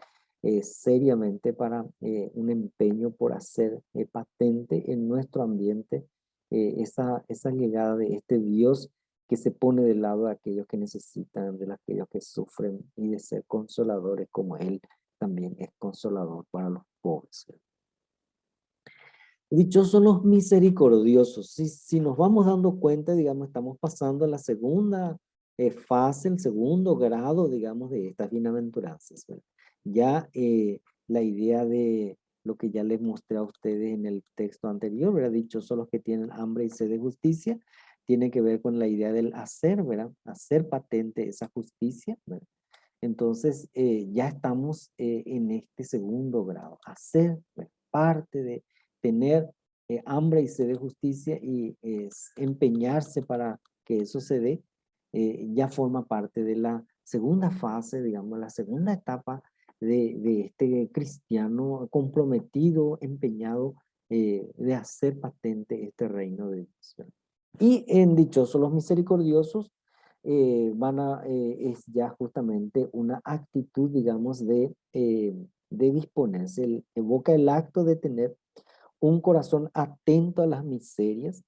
seriamente para un empeño por hacer patente en nuestro ambiente esa llegada de este Dios que se pone del lado de aquellos que necesitan, de aquellos que sufren y de ser consoladores como Él también es consolador para los pobres. Dichosos los misericordiosos. Si nos vamos dando cuenta, digamos, estamos pasando a la segunda fase, el segundo grado, digamos, de estas bienaventuranzas, ¿verdad? Ya la idea de lo que ya les mostré a ustedes en el texto anterior, ¿verdad? Dichosos los que tienen hambre y sed de justicia, tiene que ver con la idea del hacer, ¿verdad? Hacer patente esa justicia, ¿verdad? Entonces, ya estamos en este segundo grado, hacer, ¿verdad? Parte de tener hambre y sed de justicia y empeñarse para que eso se dé, ya forma parte de la segunda fase, digamos, la segunda etapa de este cristiano comprometido, empeñado de hacer patente este reino de Dios, ¿verdad? Y en dichosos los misericordiosos, es ya justamente una actitud, digamos, de disponerse. Evoca el acto de tener un corazón atento a las miserias.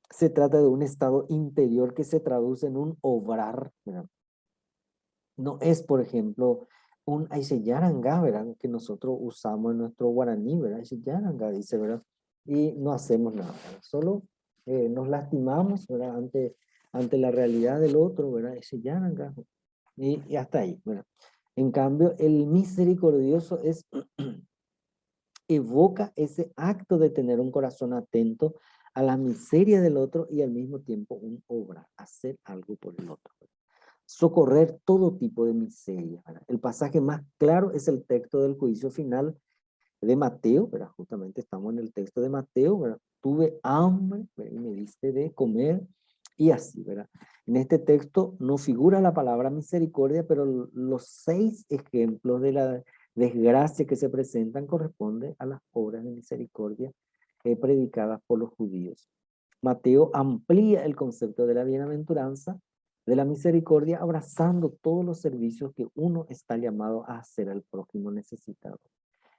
Se trata de un estado interior que se traduce en un obrar, ¿verdad? No es, por ejemplo, un aisheyaranga, ¿verdad? Que nosotros usamos en nuestro guaraní, ¿verdad? Aisheyaranga, dice, ¿verdad? Y no hacemos nada, ¿verdad? Solo nos lastimamos, ¿verdad? Ante la realidad del otro, ¿verdad? Aisheyaranga. Y hasta ahí, ¿verdad? En cambio, el misericordioso evoca ese acto de tener un corazón atento a la miseria del otro y al mismo tiempo un obra, hacer algo por el otro. Socorrer todo tipo de miseria, ¿verdad? El pasaje más claro es el texto del juicio final de Mateo, ¿verdad? Justamente estamos en el texto de Mateo, ¿verdad? Tuve hambre, ¿verdad? Y me diste de comer y así, ¿verdad? En este texto no figura la palabra misericordia, pero los 6 ejemplos de la desgracia que se presentan corresponden a las obras de misericordia predicadas por los judíos. Mateo amplía el concepto de la bienaventuranza, de la misericordia, abrazando todos los servicios que uno está llamado a hacer al prójimo necesitado.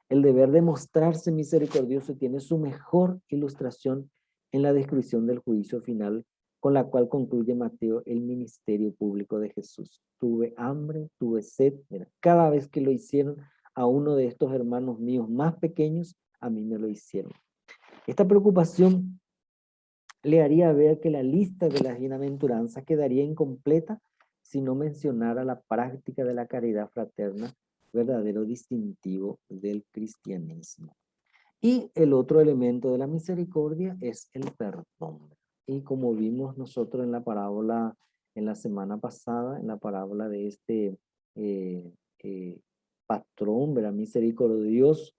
El deber de mostrarse misericordioso tiene su mejor ilustración en la descripción del juicio final, con la cual concluye Mateo el ministerio público de Jesús. Tuve hambre, tuve sed. Cada vez que lo hicieron a uno de estos hermanos míos más pequeños, a mí me lo hicieron. Esta preocupación le haría ver que la lista de las bienaventuranzas quedaría incompleta si no mencionara la práctica de la caridad fraterna, verdadero distintivo del cristianismo. Y el otro elemento de la misericordia es el perdón. Y como vimos nosotros en la parábola, en la semana pasada, en la parábola de este eh, eh, patrón, ¿verdad? Misericordioso,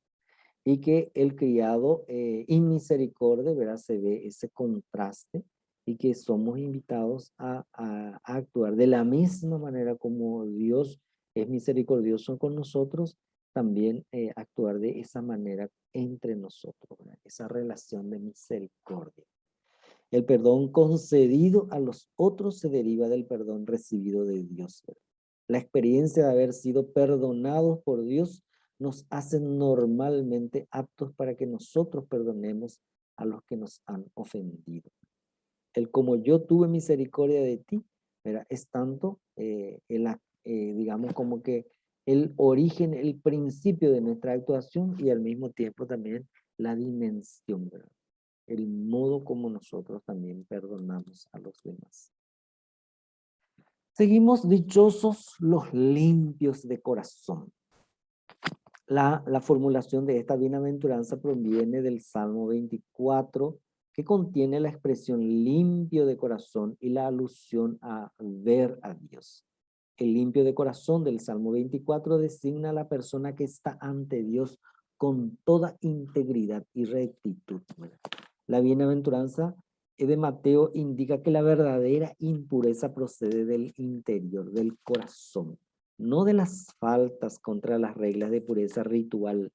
y que el criado inmisericordia, ¿verdad? Se ve ese contraste y que somos invitados a actuar de la misma manera como Dios es misericordioso con nosotros, también actuar de esa manera entre nosotros, ¿verdad? Esa relación de misericordia. El perdón concedido a los otros se deriva del perdón recibido de Dios, ¿verdad? La experiencia de haber sido perdonados por Dios nos hace normalmente aptos para que nosotros perdonemos a los que nos han ofendido. El como yo tuve misericordia de ti, ¿verdad? Es tanto, digamos, como que el origen, el principio de nuestra actuación y al mismo tiempo también la dimensión, ¿verdad? El modo como nosotros también perdonamos a los demás. Seguimos: dichosos los limpios de corazón. La formulación de esta bienaventuranza proviene del Salmo 24, que contiene la expresión limpio de corazón y la alusión a ver a Dios. El limpio de corazón del Salmo 24 designa a la persona que está ante Dios con toda integridad y rectitud. La bienaventuranza de Mateo indica que la verdadera impureza procede del interior, del corazón, no de las faltas contra las reglas de pureza ritual.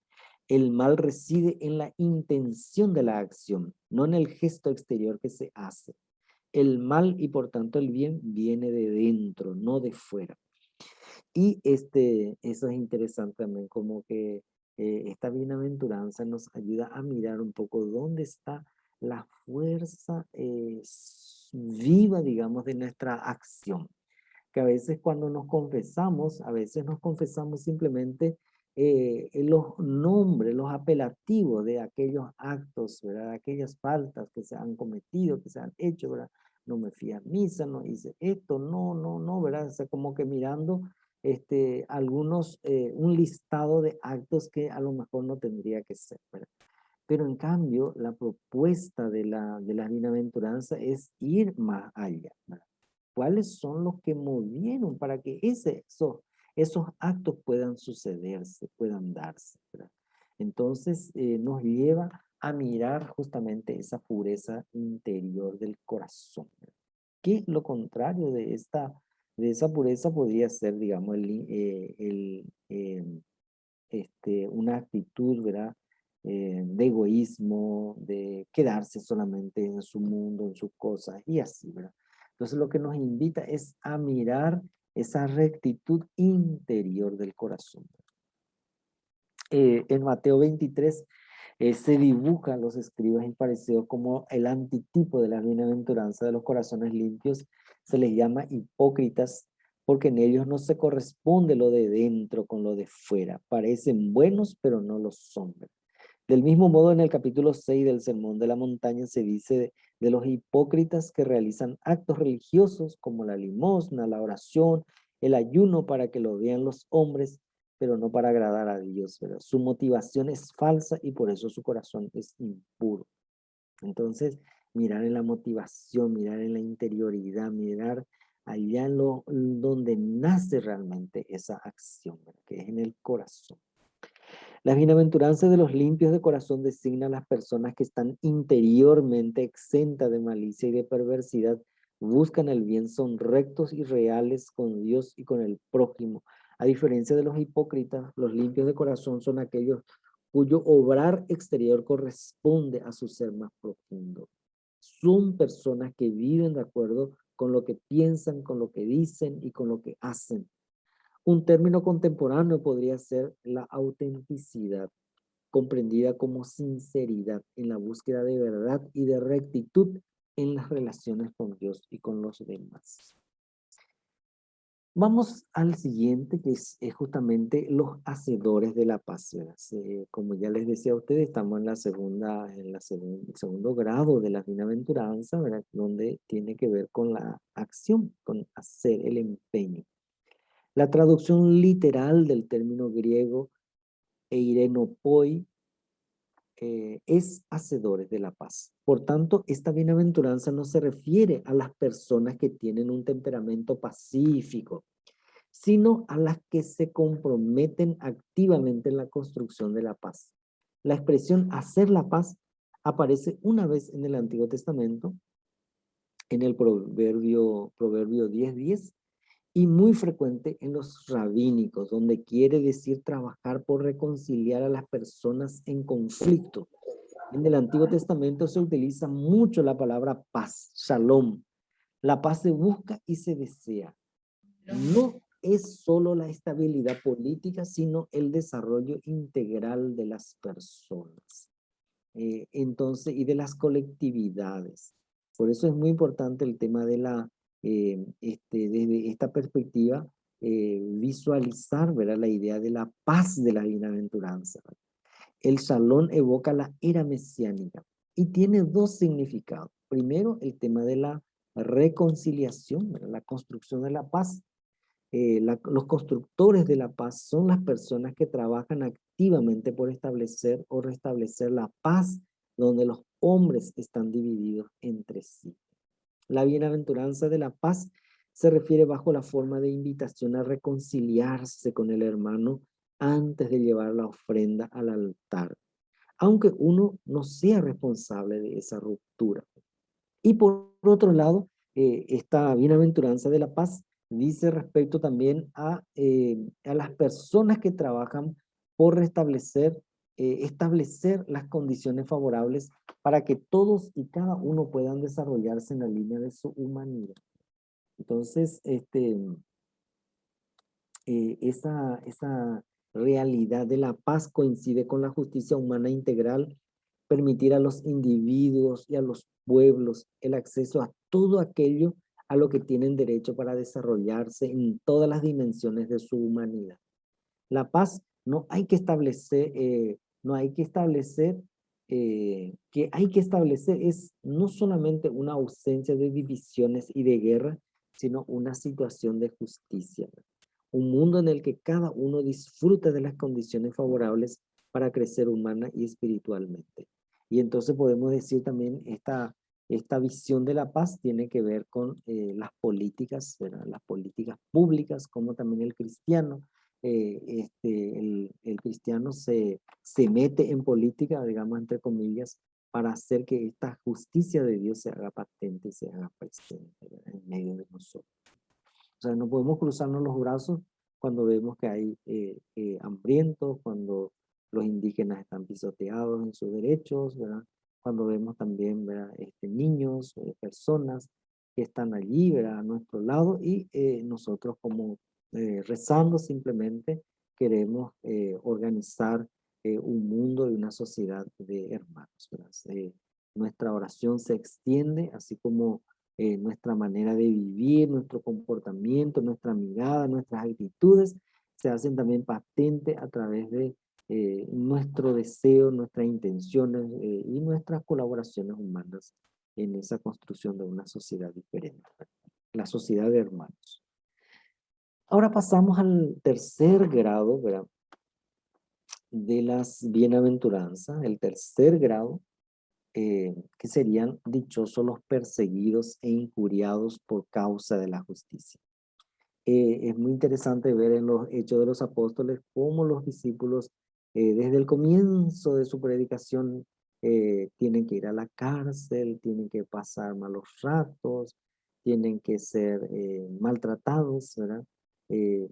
El mal reside en la intención de la acción, no en el gesto exterior que se hace. El mal y por tanto el bien viene de dentro, no de fuera. Y eso es interesante también, como que esta bienaventuranza nos ayuda a mirar un poco dónde está la fuerza viva, digamos, de nuestra acción. Que a veces cuando nos confesamos, a veces nos confesamos simplemente en los nombres, los apelativos de aquellos actos, ¿verdad? Aquellas faltas que se han cometido, que se han hecho, ¿verdad? No me fui a misa, no hice esto, no, ¿verdad? O sea, como que mirando algunos, un listado de actos que a lo mejor no tendría que ser, ¿verdad? Pero en cambio, la propuesta de la bienaventuranza es ir más allá, ¿verdad? ¿Cuáles son los que movieron para que esos actos puedan sucederse, puedan darse, ¿verdad? Entonces, nos lleva a mirar justamente esa pureza interior del corazón, ¿verdad? Que lo contrario de esa pureza podría ser, digamos, una actitud, ¿verdad? De egoísmo, de quedarse solamente en su mundo, en sus cosas y así, ¿verdad? Entonces lo que nos invita es a mirar esa rectitud interior del corazón. En Mateo 23 se dibujan los escribas y fariseos como el antitipo de la bienaventuranza de los corazones limpios. Se les llama hipócritas porque en ellos no se corresponde lo de dentro con lo de fuera. Parecen buenos, pero no lo son. Del mismo modo, en el capítulo 6 del Sermón de la Montaña se dice de los hipócritas que realizan actos religiosos como la limosna, la oración, el ayuno para que lo vean los hombres, pero no para agradar a Dios, ¿verdad? Su motivación es falsa y por eso su corazón es impuro. Entonces, mirar en la motivación, mirar en la interioridad, mirar allá en donde nace realmente esa acción, ¿verdad? Que es en el corazón. Las bienaventuranzas de los limpios de corazón designan a las personas que están interiormente exentas de malicia y de perversidad, buscan el bien, son rectos y reales con Dios y con el prójimo. A diferencia de los hipócritas, los limpios de corazón son aquellos cuyo obrar exterior corresponde a su ser más profundo. Son personas que viven de acuerdo con lo que piensan, con lo que dicen y con lo que hacen. Un término contemporáneo podría ser la autenticidad, comprendida como sinceridad en la búsqueda de verdad y de rectitud en las relaciones con Dios y con los demás. Vamos al siguiente, que es justamente los hacedores de la paz. Como ya les decía a ustedes, estamos en el segundo grado de la bienaventuranza, ¿verdad? Donde tiene que ver con la acción, con hacer el empeño. La traducción literal del término griego eirenopoi es hacedores de la paz. Por tanto, esta bienaventuranza no se refiere a las personas que tienen un temperamento pacífico, sino a las que se comprometen activamente en la construcción de la paz. La expresión hacer la paz aparece una vez en el Antiguo Testamento, en el proverbio 10:10, y muy frecuente en los rabínicos, donde quiere decir trabajar por reconciliar a las personas en conflicto. En el Antiguo Testamento se utiliza mucho la palabra paz, shalom. La paz se busca y se desea. No es solo la estabilidad política, sino el desarrollo integral de las personas. Entonces, y de las colectividades. Por eso es muy importante el tema de desde esta perspectiva, visualizar, ¿verdad?, la idea de la paz de la bienaventuranza. El Shalom evoca la era mesiánica y tiene dos significados. Primero, el tema de la reconciliación, ¿verdad?, la construcción de la paz. Los constructores de la paz son las personas que trabajan activamente por establecer o restablecer la paz donde los hombres están divididos entre sí. La bienaventuranza de la paz se refiere bajo la forma de invitación a reconciliarse con el hermano antes de llevar la ofrenda al altar, aunque uno no sea responsable de esa ruptura. Y por otro lado, esta bienaventuranza de la paz dice respecto también a las personas que trabajan por establecer las condiciones favorables para que todos y cada uno puedan desarrollarse en la línea de su humanidad. Entonces, esa realidad de la paz coincide con la justicia humana integral, permitir a los individuos y a los pueblos el acceso a todo aquello a lo que tienen derecho para desarrollarse en todas las dimensiones de su humanidad. La paz no hay que establecer, que hay que establecer es no solamente una ausencia de divisiones y de guerra, sino una situación de justicia. Un mundo en el que cada uno disfruta de las condiciones favorables para crecer humana y espiritualmente. Y entonces podemos decir también esta visión de la paz tiene que ver con las políticas, ¿verdad?, las políticas públicas, como también el cristiano. El cristiano se mete en política, digamos, entre comillas, para hacer que esta justicia de Dios se haga patente y se haga presente, ¿verdad?, en medio de nosotros. O sea, no podemos cruzarnos los brazos cuando vemos que hay hambrientos, cuando los indígenas están pisoteados en sus derechos, ¿verdad? Cuando vemos también, ¿verdad?, niños, personas que están allí, ¿verdad?, a nuestro lado, y nosotros como rezando simplemente queremos organizar un mundo y una sociedad de hermanos, ¿verdad? Nuestra oración se extiende, así como nuestra manera de vivir, nuestro comportamiento, nuestra mirada, nuestras actitudes, se hacen también patentes a través de nuestro deseo, nuestras intenciones y nuestras colaboraciones humanas en esa construcción de una sociedad diferente, la sociedad de hermanos. Ahora pasamos al tercer grado, ¿verdad?, de las bienaventuranzas. El tercer grado, que serían dichosos los perseguidos e injuriados por causa de la justicia. Es muy interesante ver en los Hechos de los Apóstoles cómo los discípulos, desde el comienzo de su predicación, tienen que ir a la cárcel, tienen que pasar malos ratos, tienen que ser maltratados, ¿verdad? Eh,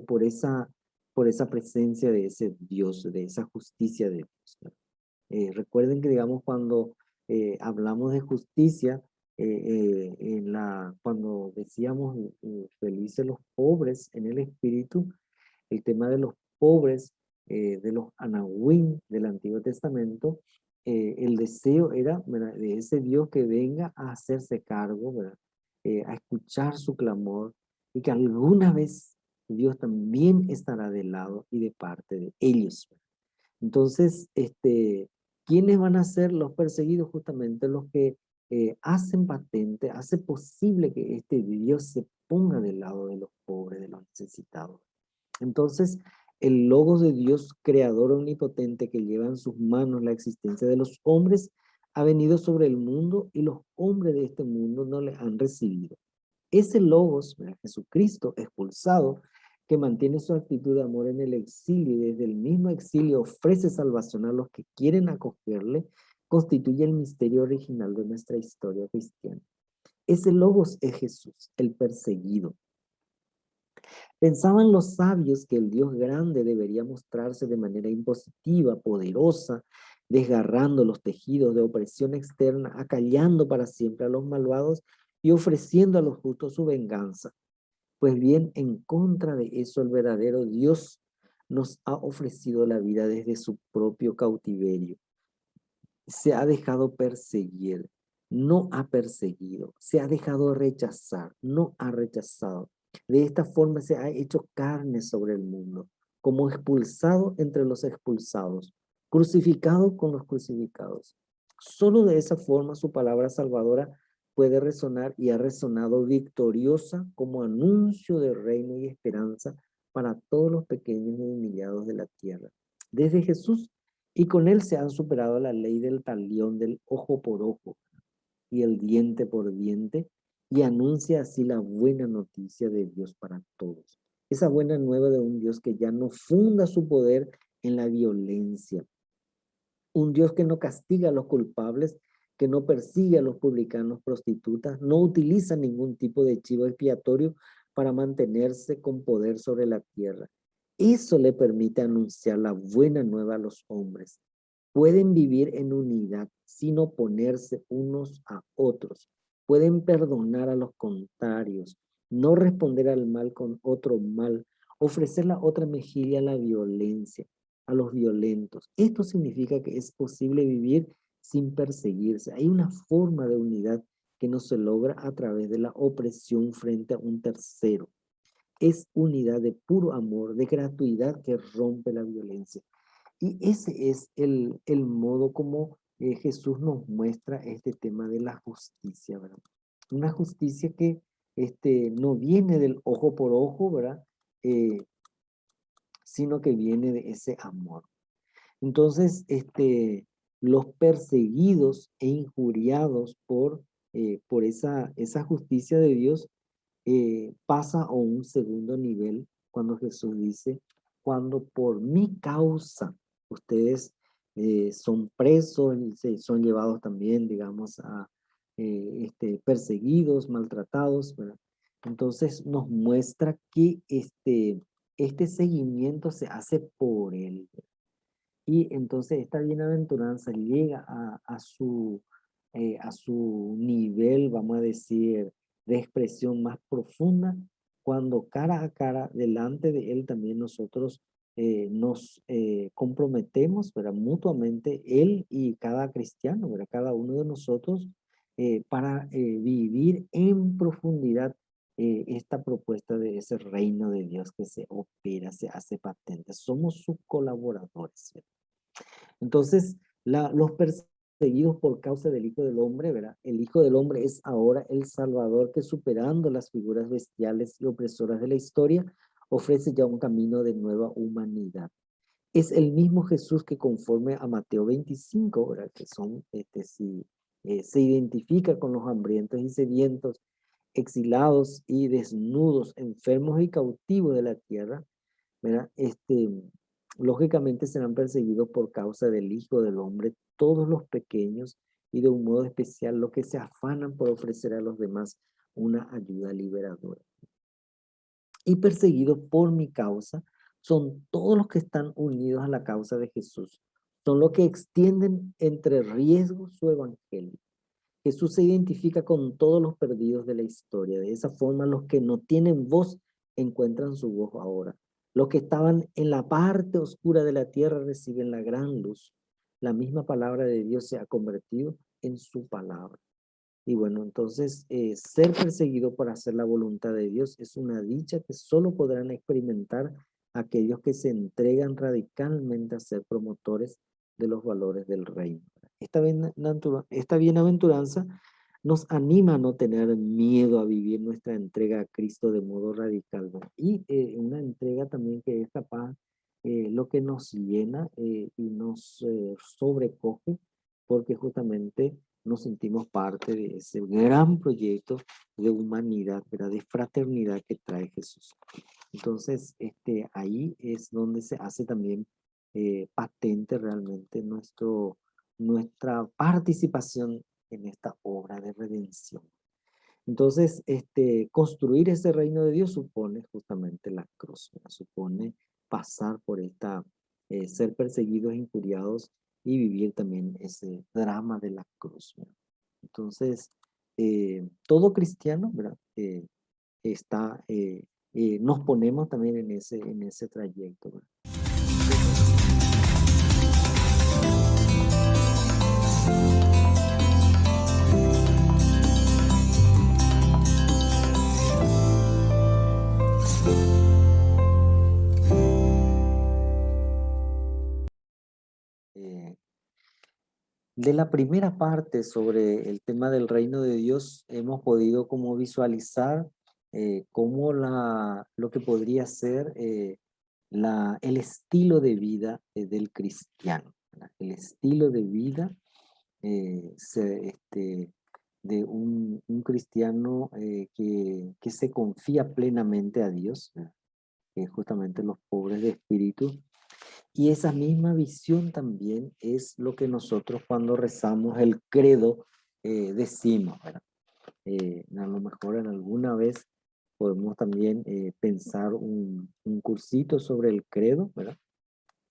por esa presencia de ese Dios, de esa justicia de Dios, ¿verdad? Recuerden que, digamos, cuando hablamos de justicia, cuando decíamos felices los pobres en el espíritu, el tema de los pobres, de los anahuim del Antiguo Testamento, el deseo era, ¿verdad?, de ese Dios que venga a hacerse cargo, ¿verdad?, a escuchar su clamor, y que alguna vez Dios también estará del lado y de parte de ellos, ¿verdad? Entonces, ¿quiénes van a ser los perseguidos? Justamente los que hacen patente, hace posible que este Dios se ponga del lado de los pobres, de los necesitados. Entonces, el Logos de Dios, creador omnipotente que lleva en sus manos la existencia de los hombres, ha venido sobre el mundo y los hombres de este mundo no le han recibido. Ese Logos, Jesucristo expulsado, que mantiene su actitud de amor en el exilio y desde el mismo exilio ofrece salvación a los que quieren acogerle, constituye el misterio original de nuestra historia cristiana. Ese Logos es Jesús, el perseguido. Pensaban los sabios que el Dios grande debería mostrarse de manera impositiva, poderosa, desgarrando los tejidos de opresión externa, acallando para siempre a los malvados y ofreciendo a los justos su venganza. Pues bien, en contra de eso, el verdadero Dios nos ha ofrecido la vida desde su propio cautiverio. Se ha dejado perseguir, no ha perseguido, se ha dejado rechazar, no ha rechazado. De esta forma se ha hecho carne sobre el mundo, como expulsado entre los expulsados, crucificado con los crucificados. Solo de esa forma su palabra salvadora puede resonar y ha resonado victoriosa como anuncio de reino y esperanza para todos los pequeños y humillados de la tierra. Desde Jesús y con él se han superado la ley del talión, del ojo por ojo y el diente por diente, y anuncia así la buena noticia de Dios para todos. Esa buena nueva de un Dios que ya no funda su poder en la violencia, un Dios que no castiga a los culpables, que no persigue a los publicanos prostitutas, no utiliza ningún tipo de chivo expiatorio para mantenerse con poder sobre la tierra. Eso le permite anunciar la buena nueva a los hombres. Pueden vivir en unidad sin oponerse unos a otros. Pueden perdonar a los contrarios, no responder al mal con otro mal, ofrecer la otra mejilla a la violencia, a los violentos. Esto significa que es posible vivir sin perseguirse. Hay una forma de unidad que no se logra a través de la opresión frente a un tercero. Es unidad de puro amor, de gratuidad que rompe la violencia. Y ese es el modo como Jesús nos muestra este tema de la justicia, ¿verdad? Una justicia que no viene del ojo por ojo, ¿verdad? Sino que viene de ese amor. Entonces, los perseguidos e injuriados por esa justicia de Dios pasa a un segundo nivel cuando Jesús dice, cuando por mi causa ustedes son presos y son llevados también, digamos, a perseguidos, maltratados, ¿verdad? Entonces nos muestra que este seguimiento se hace por él. Y entonces esta bienaventuranza llega a su nivel, vamos a decir, de expresión más profunda, cuando cara a cara, delante de él también nosotros nos comprometemos, ¿verdad? Mutuamente, él y cada cristiano, ¿verdad? Cada uno de nosotros, para vivir en profundidad esta propuesta de ese reino de Dios que se opera, se hace patente. Somos sus colaboradores, ¿verdad? Entonces, los perseguidos por causa del Hijo del Hombre, ¿verdad? El Hijo del Hombre es ahora el Salvador que, superando las figuras bestiales y opresoras de la historia, ofrece ya un camino de nueva humanidad. Es el mismo Jesús que, conforme a Mateo 25, ¿verdad? Que son, se identifica con los hambrientos y sedientos, exilados y desnudos, enfermos y cautivos de la tierra, ¿verdad? Lógicamente serán perseguidos por causa del Hijo del Hombre, todos los pequeños y de un modo especial los que se afanan por ofrecer a los demás una ayuda liberadora. Y perseguidos por mi causa son todos los que están unidos a la causa de Jesús. Son los que extienden entre riesgos su evangelio. Jesús se identifica con todos los perdidos de la historia. De esa forma, los que no tienen voz encuentran su voz ahora. Los que estaban en la parte oscura de la tierra reciben la gran luz. La misma palabra de Dios se ha convertido en su palabra. Y bueno, entonces ser perseguido por hacer la voluntad de Dios es una dicha que solo podrán experimentar aquellos que se entregan radicalmente a ser promotores de los valores del reino. Esta bienaventuranza nos anima a no tener miedo a vivir nuestra entrega a Cristo de modo radical, ¿no? Y una entrega también que es capaz, lo que nos llena y nos sobrecoge, porque justamente nos sentimos parte de ese gran proyecto de humanidad, ¿verdad? De fraternidad que trae Jesús. Entonces, ahí es donde se hace también patente realmente nuestra participación en esta obra de redención. Entonces, construir ese reino de Dios supone justamente la cruz, ¿verdad? Supone pasar por ser perseguidos, injuriados y vivir también ese drama de la cruz, ¿verdad? Entonces, todo cristiano, ¿verdad? Nos ponemos también en ese trayecto, ¿verdad? de la primera parte sobre el tema del reino de Dios, hemos podido como visualizar cómo lo que podría ser el estilo de vida del cristiano, ¿verdad? El estilo de vida de un cristiano que se confía plenamente a Dios, ¿verdad? Que es justamente los pobres de espíritu. Y esa misma visión también es lo que nosotros cuando rezamos el credo decimos, ¿verdad? A lo mejor en alguna vez podemos también pensar un cursito sobre el credo, ¿verdad?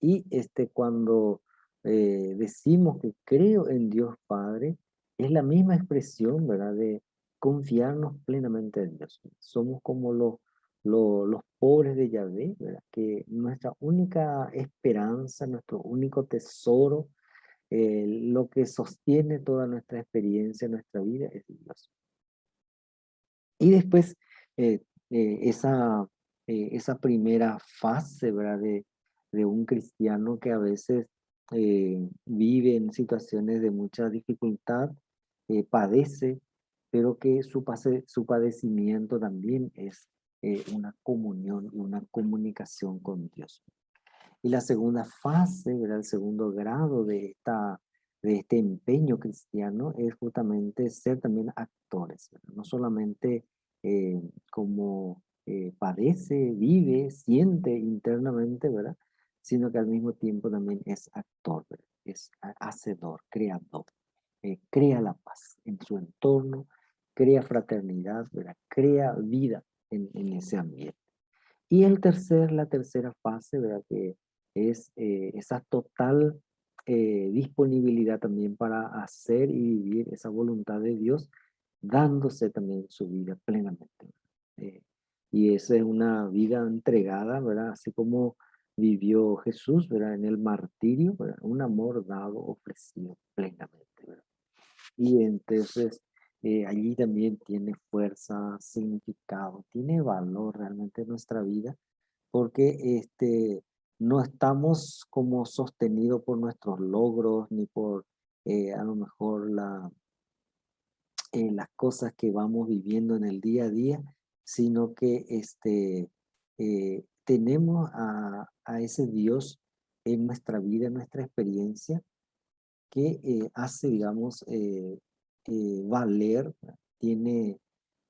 Y cuando decimos que creo en Dios Padre, es la misma expresión, ¿verdad? De confiarnos plenamente en Dios. Somos como los pobres de Yahvé, ¿verdad? Que nuestra única esperanza, nuestro único tesoro, lo que sostiene toda nuestra experiencia, nuestra vida, es Dios. Y después, eh, eh, esa, esa primera fase, ¿verdad? De un cristiano que a veces vive en situaciones de mucha dificultad, padece, pero que su padecimiento también es una comunión y una comunicación con Dios. Y la segunda fase, ¿verdad? El segundo grado de este empeño cristiano es justamente ser también actores, ¿verdad? No solamente como padece, vive, siente internamente, ¿verdad? Sino que al mismo tiempo también es actor, ¿verdad? Es hacedor, creador. Crea la paz en su entorno, crea fraternidad, ¿verdad? Crea vida en ese ambiente. Y la tercera fase, ¿verdad? Que es esa total disponibilidad también para hacer y vivir esa voluntad de Dios, dándose también su vida plenamente. Eh, y esa es una vida entregada, ¿verdad? Así como vivió Jesús, ¿verdad? En el martirio, ¿verdad? Un amor dado, ofrecido plenamente, ¿verdad? Y entonces allí también tiene fuerza, significado, tiene valor realmente en nuestra vida, porque no estamos como sostenidos por nuestros logros, ni por a lo mejor las cosas que vamos viviendo en el día a día, sino que tenemos a ese Dios en nuestra vida, en nuestra experiencia, que hace, digamos, valer, tiene,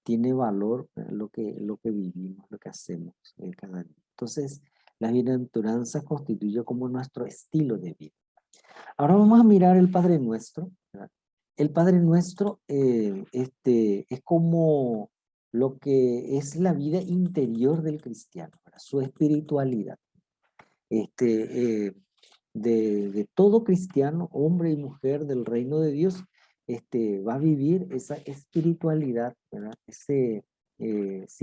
tiene valor lo que vivimos, lo que hacemos cada día. Entonces, la bienaventuranza constituye como nuestro estilo de vida. Ahora vamos a mirar el Padre Nuestro, ¿verdad? El Padre Nuestro es como lo que es la vida interior del cristiano, ¿verdad? Su espiritualidad. Este, de todo cristiano, hombre y mujer del reino de Dios, va a vivir esa espiritualidad, ¿verdad? Si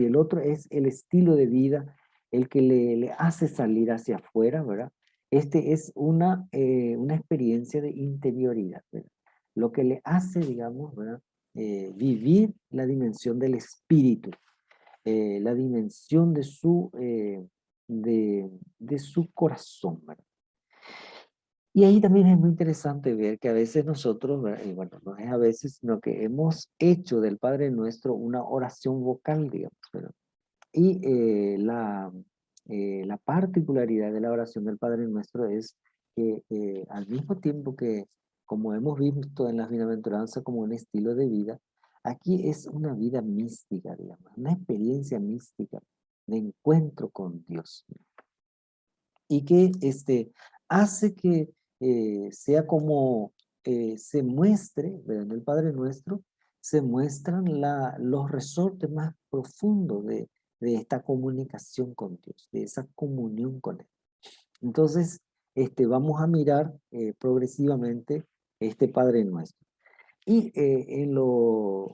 el otro es el estilo de vida, el que le hace salir hacia afuera, ¿verdad? Es una experiencia de interioridad, ¿verdad? Lo que le hace, digamos, ¿verdad? Vivir la dimensión del espíritu, la dimensión de su corazón, ¿verdad? Y ahí también es muy interesante ver que a veces nosotros, ¿verdad? Y bueno, no es a veces, sino que hemos hecho del Padre Nuestro una oración vocal, digamos, ¿verdad? Y la particularidad de la oración del Padre Nuestro es que al mismo tiempo que, como hemos visto en las bienaventuranzas como un estilo de vida, aquí es una vida mística, digamos, una experiencia mística de encuentro con Dios. Y que hace que sea como se muestre, ¿verdad? En el Padre Nuestro, se muestran los resortes más profundos de esta comunicación con Dios, de esa comunión con Él. Entonces, vamos a mirar progresivamente este Padre Nuestro. Y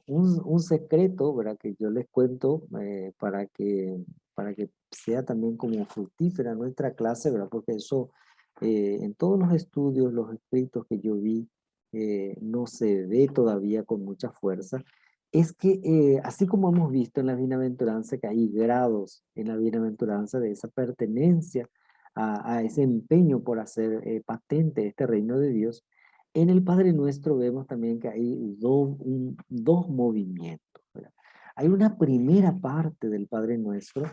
un secreto, ¿verdad? Que yo les cuento para que sea también como fructífera nuestra clase, ¿verdad? Porque eso en todos los estudios, los escritos que yo vi, no se ve todavía con mucha fuerza. Es que así como hemos visto en la bienaventuranza que hay grados en la bienaventuranza de esa pertenencia a ese empeño por hacer patente este reino de Dios, En el Padre Nuestro vemos también que hay dos movimientos, ¿verdad? Hay una primera parte del Padre Nuestro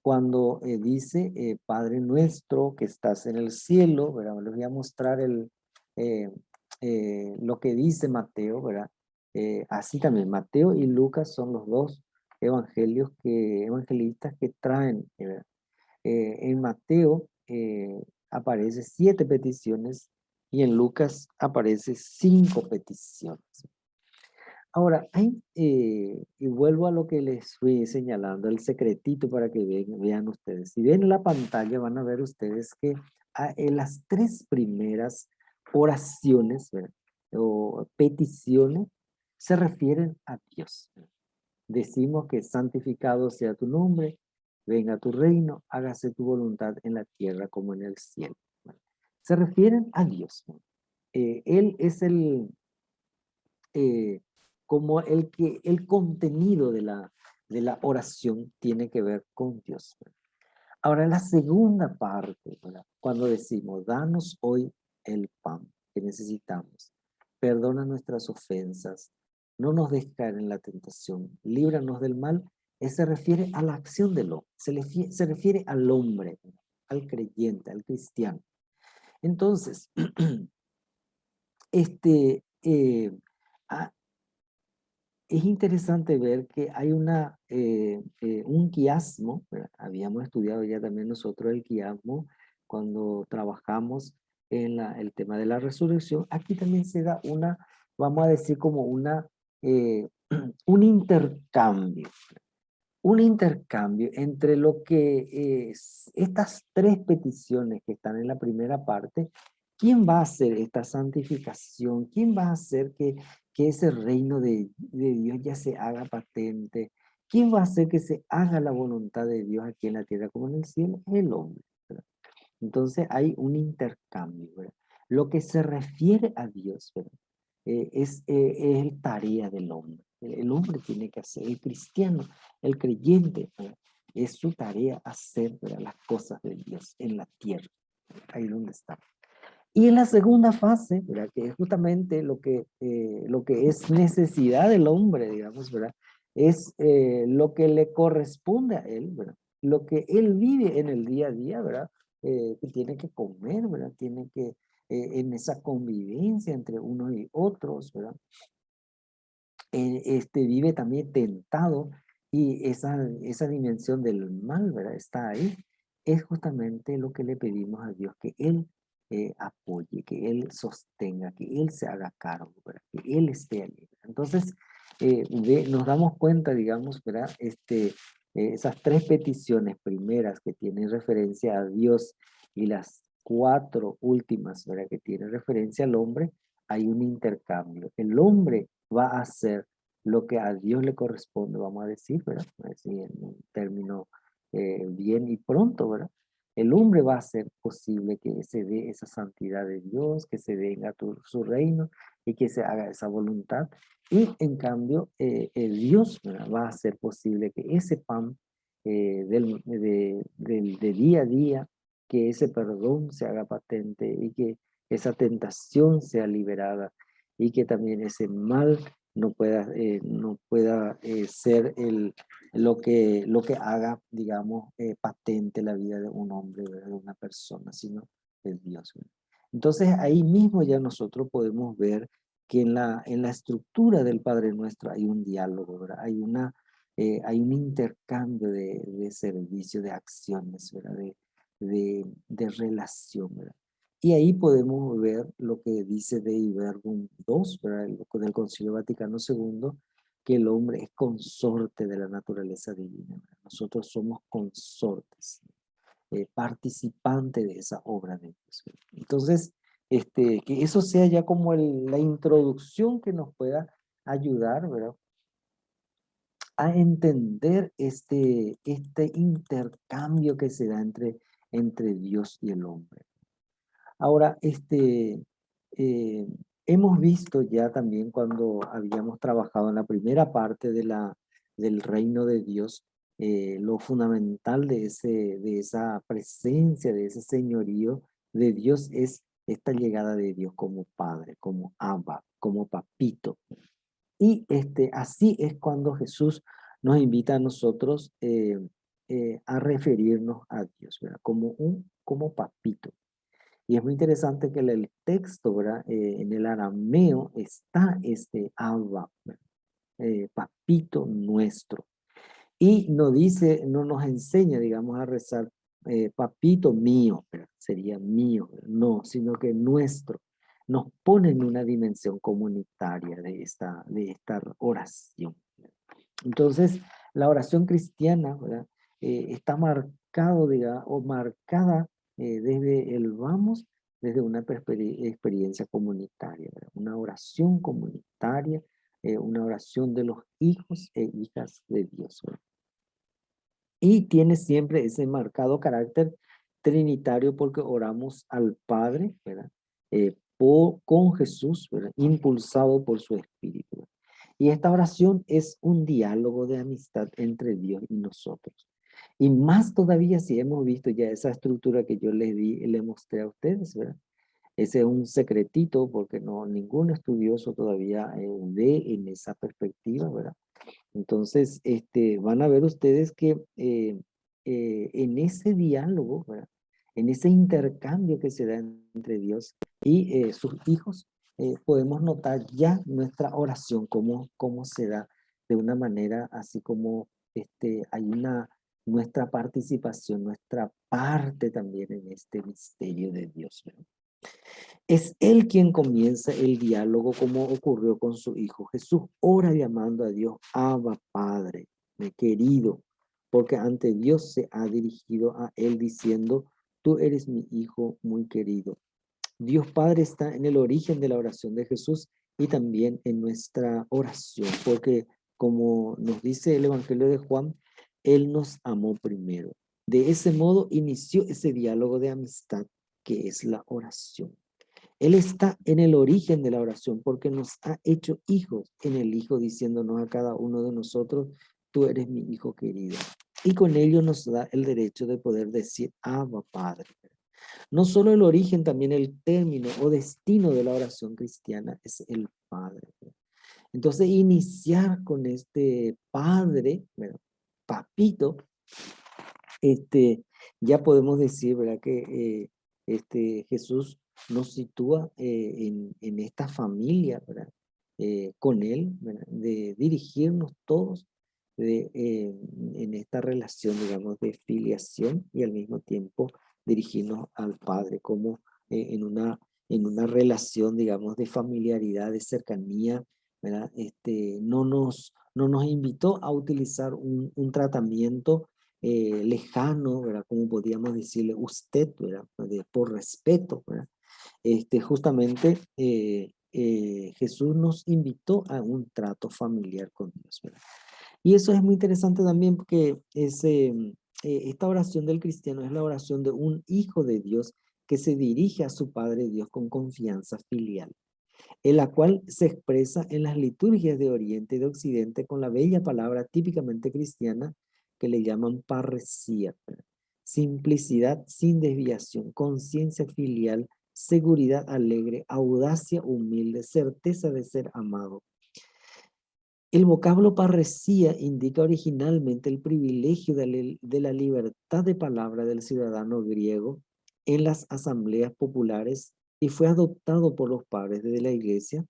cuando dice, Padre Nuestro que estás en el cielo, ¿verdad? Les voy a mostrar eh, lo que dice Mateo, ¿verdad? Así también, Mateo y Lucas son los dos evangelistas que traen, ¿verdad? En Mateo aparece 7 peticiones y en Lucas aparece 5 peticiones. Ahora, y vuelvo a lo que les fui señalando, el secretito para que vean ustedes. Si ven la pantalla van a ver ustedes que en las 3 primeras oraciones, ¿verdad? O peticiones se refieren a Dios. Decimos que santificado sea tu nombre, venga tu reino, hágase tu voluntad en la tierra como en el cielo. ¿Vale? Se refieren a Dios. ¿No? Él es eh, como el contenido de la oración tiene que ver con Dios. ¿Verdad? Ahora, la segunda parte, ¿verdad? Cuando decimos, danos hoy el pan que necesitamos, perdona nuestras ofensas, no nos dejes caer en la tentación, líbranos del mal, se refiere a la acción del hombre, se refiere al hombre, ¿verdad? Al creyente, al cristiano. Entonces, este, a- es interesante ver que hay un quiasmo, ¿verdad? Habíamos estudiado ya también nosotros el quiasmo cuando trabajamos en el tema de la resurrección. Aquí también se da vamos a decir como eh, un intercambio entre lo que es estas 3 peticiones que están en la primera parte. ¿Quién va a hacer esta santificación? ¿Quién va a hacer que ese reino de Dios ya se haga patente? ¿Quién va a hacer que se haga la voluntad de Dios aquí en la tierra como en el cielo? El hombre, ¿verdad? Entonces hay un intercambio, ¿verdad? Lo que se refiere a Dios, ¿verdad? Es tarea del hombre. El hombre tiene que hacer, el cristiano, el creyente, ¿verdad? Es su tarea hacer, ¿verdad? Las cosas de Dios en la tierra, ahí donde está. Y en la segunda fase, ¿verdad? Que es justamente lo que es necesidad del hombre, digamos, ¿verdad? Es lo que le corresponde a él, ¿verdad? Lo que él vive en el día a día, ¿verdad? Que tiene que comer, ¿verdad? Tiene que, en esa convivencia entre unos y otros, ¿verdad? Vive también tentado y esa dimensión del mal, ¿verdad? Está ahí. Es justamente lo que le pedimos a Dios, que Él apoye, que Él sostenga, que Él se haga cargo, ¿verdad? Que Él esté allí. Entonces, nos damos cuenta, digamos, ¿verdad? Esas 3 peticiones primeras que tienen referencia a Dios y las 4 últimas, ¿verdad? Que tienen referencia al hombre, hay un intercambio. El hombre va a hacer lo que a Dios le corresponde, vamos a decir, ¿verdad? Así en un término bien y pronto, ¿verdad? El hombre va a hacer posible que se dé esa santidad de Dios, que se venga su reino y que se haga esa voluntad. Y en cambio, Dios, ¿verdad? Va a hacer posible que ese pan de día a día, que ese perdón se haga patente y que esa tentación sea liberada y que también ese mal no pueda ser lo que haga, digamos, patente la vida de un hombre, ¿verdad? De una persona, sino de Dios. ¿Verdad? Entonces ahí mismo ya nosotros podemos ver que en la estructura del Padre Nuestro hay un diálogo, ¿verdad? Hay un intercambio de servicio, de acciones, ¿verdad? De relación, ¿verdad? Y ahí podemos ver lo que dice Dei Verbum 2, ¿verdad? Del Concilio Vaticano II, que el hombre es consorte de la naturaleza divina, ¿verdad? Nosotros somos consortes, participantes de esa obra de Dios, ¿verdad? Entonces, que eso sea ya como la introducción que nos pueda ayudar, ¿verdad? A entender este intercambio que se da entre Dios y el hombre. Ahora, eh, hemos visto ya también cuando habíamos trabajado en la primera parte del reino de Dios, lo fundamental de esa presencia, de ese señorío de Dios es esta llegada de Dios como Padre, como Abba, como Papito. Y así es cuando Jesús nos invita a nosotros a referirnos a Dios, ¿verdad? Como papito. Y es muy interesante que el texto, ¿verdad? En el arameo está este Abba, ¿verdad? Papito nuestro. Y no dice, no nos enseña, digamos, a rezar papito mío, ¿verdad? Sería mío, ¿verdad? No, sino que nuestro. Nos pone en una dimensión comunitaria de esta oración. Entonces, la oración cristiana, ¿verdad? Está marcado, digamos, o marcada desde el vamos, desde una experiencia comunitaria, ¿verdad? Una oración comunitaria, una oración de los hijos e hijas de Dios, ¿verdad? Y tiene siempre ese marcado carácter trinitario porque oramos al Padre, ¿verdad? Con Jesús, ¿verdad? Impulsado por su Espíritu, ¿verdad? Y esta oración es un diálogo de amistad entre Dios y nosotros. Y más todavía si hemos visto ya esa estructura que yo les di, les mostré a ustedes, ¿verdad? Ese es un secretito porque no, ningún estudioso todavía ve en esa perspectiva, ¿verdad? Entonces, van a ver ustedes que en ese diálogo, ¿verdad? En ese intercambio que se da entre Dios y sus hijos, podemos notar ya nuestra oración, cómo se da de una manera así como hay nuestra participación, nuestra parte también en este misterio de Dios, ¿verdad? Es Él quien comienza el diálogo como ocurrió con su Hijo. Jesús ora llamando a Dios, Abba Padre, mi querido, porque ante Dios se ha dirigido a Él diciendo, tú eres mi Hijo muy querido. Dios Padre está en el origen de la oración de Jesús y también en nuestra oración, porque como nos dice el Evangelio de Juan, Él nos amó primero. De ese modo inició ese diálogo de amistad que es la oración. Él está en el origen de la oración porque nos ha hecho hijos en el Hijo, diciéndonos a cada uno de nosotros, tú eres mi Hijo querido. Y con ello nos da el derecho de poder decir, Abba Padre. No solo el origen, también el término o destino de la oración cristiana es el Padre. Entonces, iniciar con este Padre, ¿verdad? Papito, ya podemos decir, ¿verdad? Que Jesús nos sitúa en esta familia, ¿verdad? Con Él, ¿verdad? De dirigirnos todos en esta relación, digamos, de filiación y al mismo tiempo dirigirnos al Padre como en una relación, digamos, de familiaridad, de cercanía, ¿verdad? No nos invitó a utilizar un tratamiento lejano, ¿verdad? Como podríamos decirle usted, ¿verdad? Por respeto, ¿verdad? Justamente Jesús nos invitó a un trato familiar con Dios, ¿verdad? Y eso es muy interesante también porque esta oración del cristiano es la oración de un hijo de Dios que se dirige a su Padre Dios con confianza filial, en la cual se expresa en las liturgias de Oriente y de Occidente con la bella palabra típicamente cristiana que le llaman parresía. Simplicidad sin desviación, conciencia filial, seguridad alegre, audacia humilde, certeza de ser amado. El vocablo parresía indica originalmente el privilegio de la libertad de palabra del ciudadano griego en las asambleas populares y fue adoptado por los padres de la iglesia,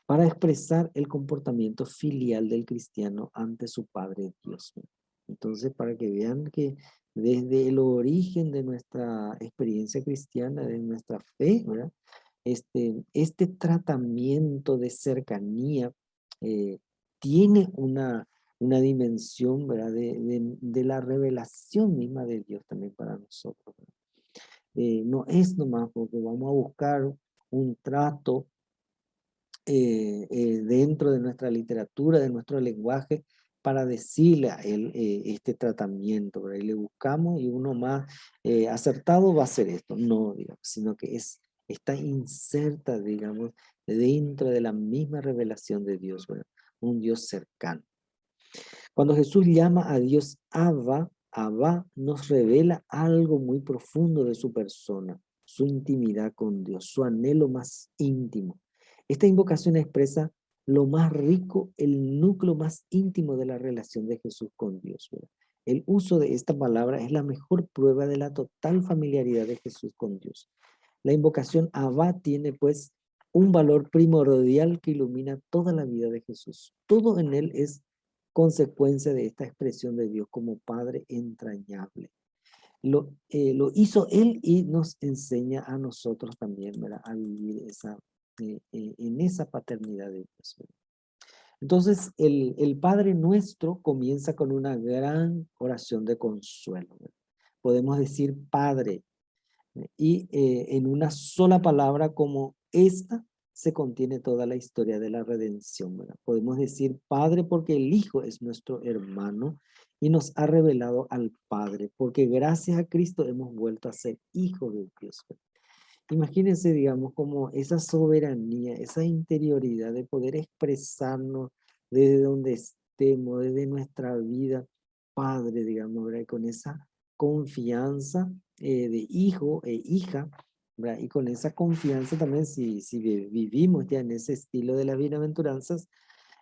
para expresar el comportamiento filial del cristiano ante su Padre Dios. Entonces, para que vean que desde el origen de nuestra experiencia cristiana, de nuestra fe, ¿verdad? Este tratamiento de cercanía tiene una dimensión, ¿verdad? De la revelación misma de Dios también para nosotros, ¿verdad? No es nomás porque vamos a buscar un trato dentro de nuestra literatura, de nuestro lenguaje, para decirle a él este tratamiento, ¿verdad? Y le buscamos y uno más acertado va a ser esto, no, digamos, sino que está inserta, digamos, dentro de la misma revelación de Dios, ¿verdad? Un Dios cercano. Cuando Jesús llama a Dios Abba, Abba nos revela algo muy profundo de su persona. su intimidad con Dios, su anhelo más íntimo. Esta invocación expresa lo más rico, el núcleo más íntimo de la relación de Jesús con Dios, ¿verdad? El uso de esta palabra es la mejor prueba de la total familiaridad de Jesús con Dios. La invocación Abba tiene pues un valor primordial que ilumina toda la vida de Jesús. Todo en él es consecuencia de esta expresión de Dios como Padre entrañable. Lo hizo él y nos enseña a nosotros también, ¿verdad? A vivir en esa paternidad de Dios, ¿verdad? Entonces, el Padre Nuestro comienza con una gran oración de consuelo, ¿verdad? Podemos decir Padre, y en una sola palabra como esta se contiene toda la historia de la redención, ¿verdad? Podemos decir Padre porque el Hijo es nuestro hermano y nos ha revelado al Padre, porque gracias a Cristo hemos vuelto a ser hijos de Dios, ¿verdad? Imagínense, digamos, como esa soberanía, esa interioridad de poder expresarnos desde donde estemos, desde nuestra vida, Padre, digamos, ¿verdad? Y con esa confianza de hijo e hija, ¿verdad? Y con esa confianza también, si vivimos ya en ese estilo de las bienaventuranzas,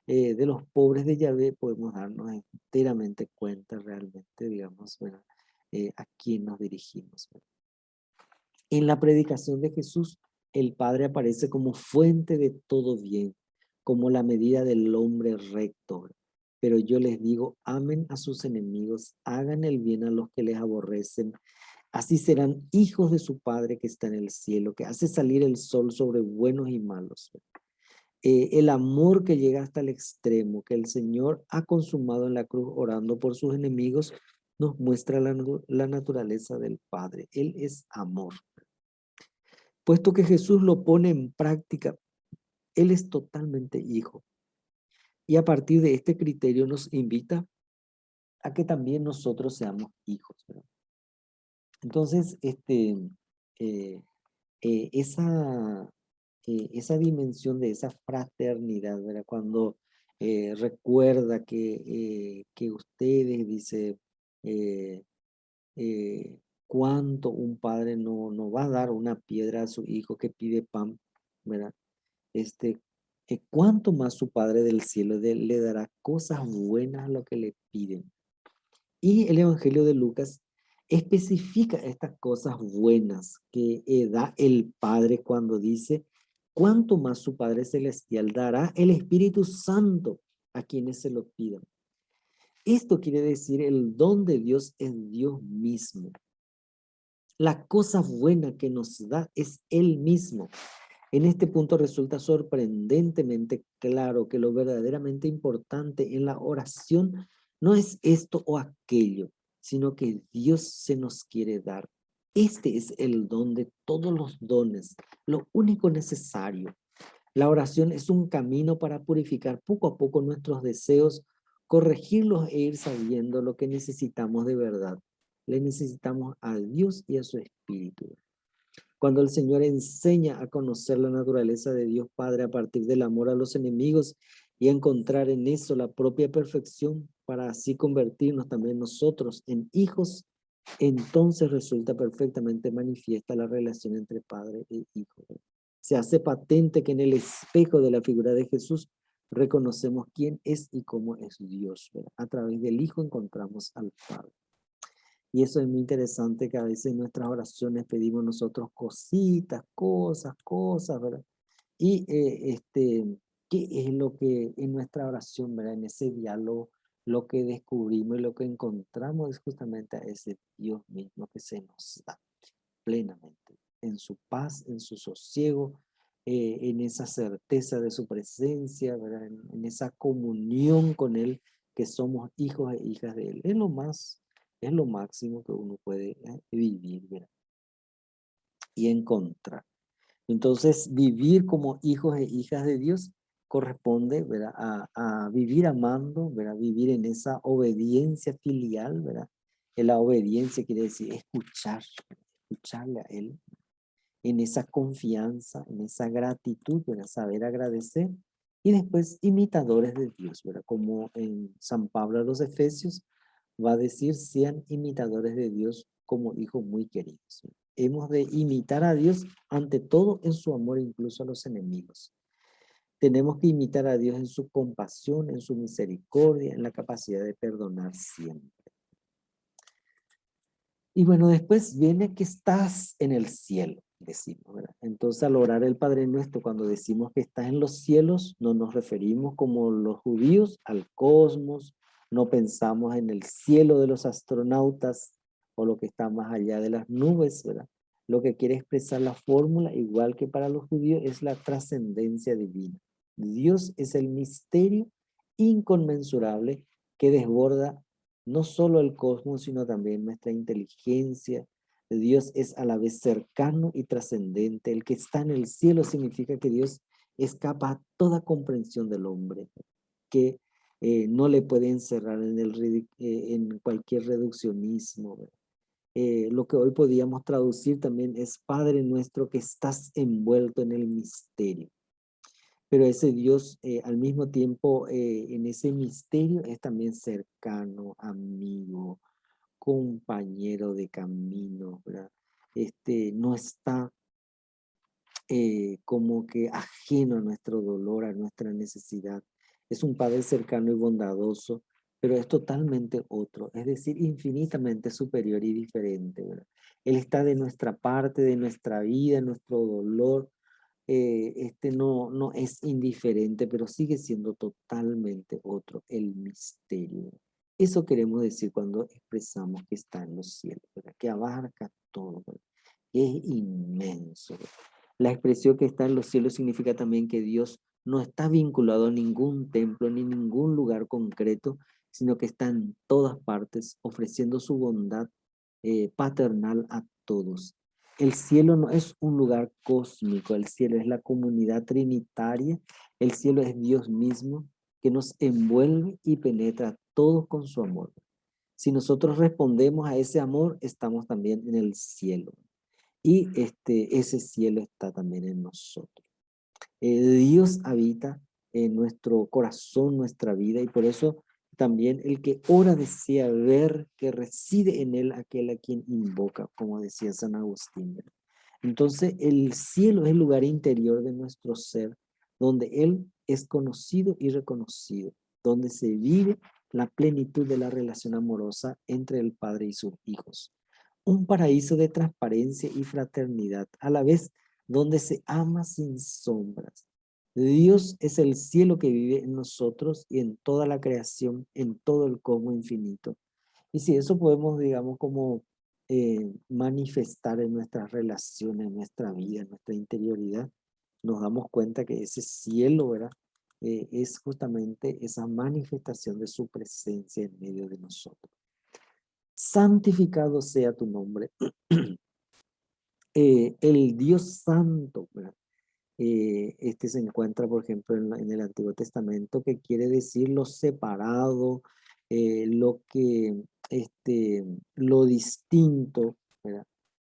de los pobres de Yahvé, podemos darnos enteramente cuenta realmente, digamos, ¿verdad? A quién nos dirigimos, ¿verdad? En la predicación de Jesús, el Padre aparece como fuente de todo bien, como la medida del hombre recto. Pero yo les digo, amen a sus enemigos, hagan el bien a los que les aborrecen. Así serán hijos de su Padre que está en el cielo, que hace salir el sol sobre buenos y malos. El amor que llega hasta el extremo, que el Señor ha consumado en la cruz orando por sus enemigos, nos muestra la naturaleza del Padre. Él es amor. Puesto que Jesús lo pone en práctica, Él es totalmente hijo. Y a partir de este criterio nos invita a que también nosotros seamos hijos, ¿verdad? Entonces, eh, esa, esa dimensión de esa fraternidad, ¿verdad? Cuando recuerda que ustedes, dice, eh, cuánto un padre no va a dar una piedra a su hijo que pide pan, ¿verdad? este, cuánto más su Padre del cielo le dará cosas buenas a lo que le piden. Y el Evangelio de Lucas especifica estas cosas buenas que da el Padre cuando dice, cuánto más su Padre celestial dará el Espíritu Santo a quienes se lo pidan. Esto quiere decir el don de Dios es Dios mismo. La cosa buena que nos da es Él mismo. En este punto resulta sorprendentemente claro que lo verdaderamente importante en la oración no es esto o aquello, sino que Dios se nos quiere dar. Este es el don de todos los dones, lo único necesario. La oración es un camino para purificar poco a poco nuestros deseos, corregirlos e ir sabiendo lo que necesitamos de verdad. Le necesitamos a Dios y a su Espíritu. Cuando el Señor enseña a conocer la naturaleza de Dios Padre a partir del amor a los enemigos y a encontrar en eso la propia perfección para así convertirnos también nosotros en hijos, entonces resulta perfectamente manifiesta la relación entre Padre e Hijo. Se hace patente que en el espejo de la figura de Jesús reconocemos quién es y cómo es Dios, ¿verdad? A través del Hijo encontramos al Padre. Y eso es muy interesante que a veces en nuestras oraciones pedimos nosotros cositas, cosas, ¿verdad? Y ¿qué es lo que en nuestra oración, ¿verdad? En ese diálogo, lo que descubrimos y lo que encontramos es justamente a ese Dios mismo que se nos da plenamente, en su paz, en su sosiego, en esa certeza de su presencia, ¿verdad? En esa comunión con Él, que somos hijos e hijas de Él. Es lo máximo que uno puede vivir, ¿verdad? Y encontrar. Entonces, vivir como hijos e hijas de Dios corresponde, ¿verdad? A vivir amando, ¿verdad? Vivir en esa obediencia filial, ¿verdad? La obediencia quiere decir escuchar, escucharle a Él, en esa confianza, en esa gratitud, ¿verdad? Saber agradecer. Y después imitadores de Dios, ¿verdad? Como en San Pablo a los Efesios va a decir, sean imitadores de Dios como hijos muy queridos, ¿verdad? hemos de imitar a Dios ante todo en su amor, incluso a los enemigos. Tenemos que imitar a Dios en su compasión, en su misericordia, en la capacidad de perdonar siempre. Y bueno, después viene que estás en el cielo, decimos, ¿verdad? Entonces, al orar el Padre Nuestro, cuando decimos que estás en los cielos, no nos referimos como los judíos al cosmos, no pensamos en el cielo de los astronautas o lo que está más allá de las nubes, ¿verdad? Lo que quiere expresar la fórmula, igual que para los judíos, es la trascendencia divina. Dios es el misterio inconmensurable que desborda no solo el cosmos, sino también nuestra inteligencia. Dios es a la vez cercano y trascendente. El que está en el cielo significa que Dios escapa a toda comprensión del hombre, que no le puede encerrar en cualquier reduccionismo. Lo que hoy podríamos traducir también es Padre nuestro que estás envuelto en el misterio. Pero ese Dios al mismo tiempo en ese misterio es también cercano, amigo, compañero de camino, ¿verdad? No está como que ajeno a nuestro dolor, a nuestra necesidad. Es un Padre cercano y bondadoso, pero es totalmente otro, es decir, infinitamente superior y diferente, ¿verdad? Él está de nuestra parte, de nuestra vida, nuestro dolor. No es indiferente, pero sigue siendo totalmente otro, el misterio. Eso queremos decir cuando expresamos que está en los cielos, ¿verdad? Que abarca todo, ¿verdad? Que es inmenso, ¿verdad? La expresión que está en los cielos significa también que Dios no está vinculado a ningún templo ni ningún lugar concreto, sino que está en todas partes, ofreciendo su bondad paternal a todos. El cielo no es un lugar cósmico, el cielo es la comunidad trinitaria, el cielo es Dios mismo que nos envuelve y penetra a todos con su amor. Si nosotros respondemos a ese amor, estamos también en el cielo. Y ese cielo está también en nosotros. Dios habita en nuestro corazón, nuestra vida, y por eso también el que ora desea ver que reside en él aquel a quien invoca, como decía San Agustín. Entonces el cielo es el lugar interior de nuestro ser, donde Él es conocido y reconocido, donde se vive la plenitud de la relación amorosa entre el Padre y sus hijos. Un paraíso de transparencia y fraternidad, a la vez donde se ama sin sombras. Dios es el cielo que vive en nosotros y en toda la creación, en todo el cosmos infinito. Y si eso podemos, digamos, como manifestar en nuestras relaciones, en nuestra vida, en nuestra interioridad, nos damos cuenta que ese cielo, ¿verdad? Es justamente esa manifestación de su presencia en medio de nosotros. Santificado sea tu nombre. El Dios Santo, ¿verdad? Este se encuentra, por ejemplo, en el Antiguo Testamento, que quiere decir lo separado, lo que, lo distinto, ¿verdad?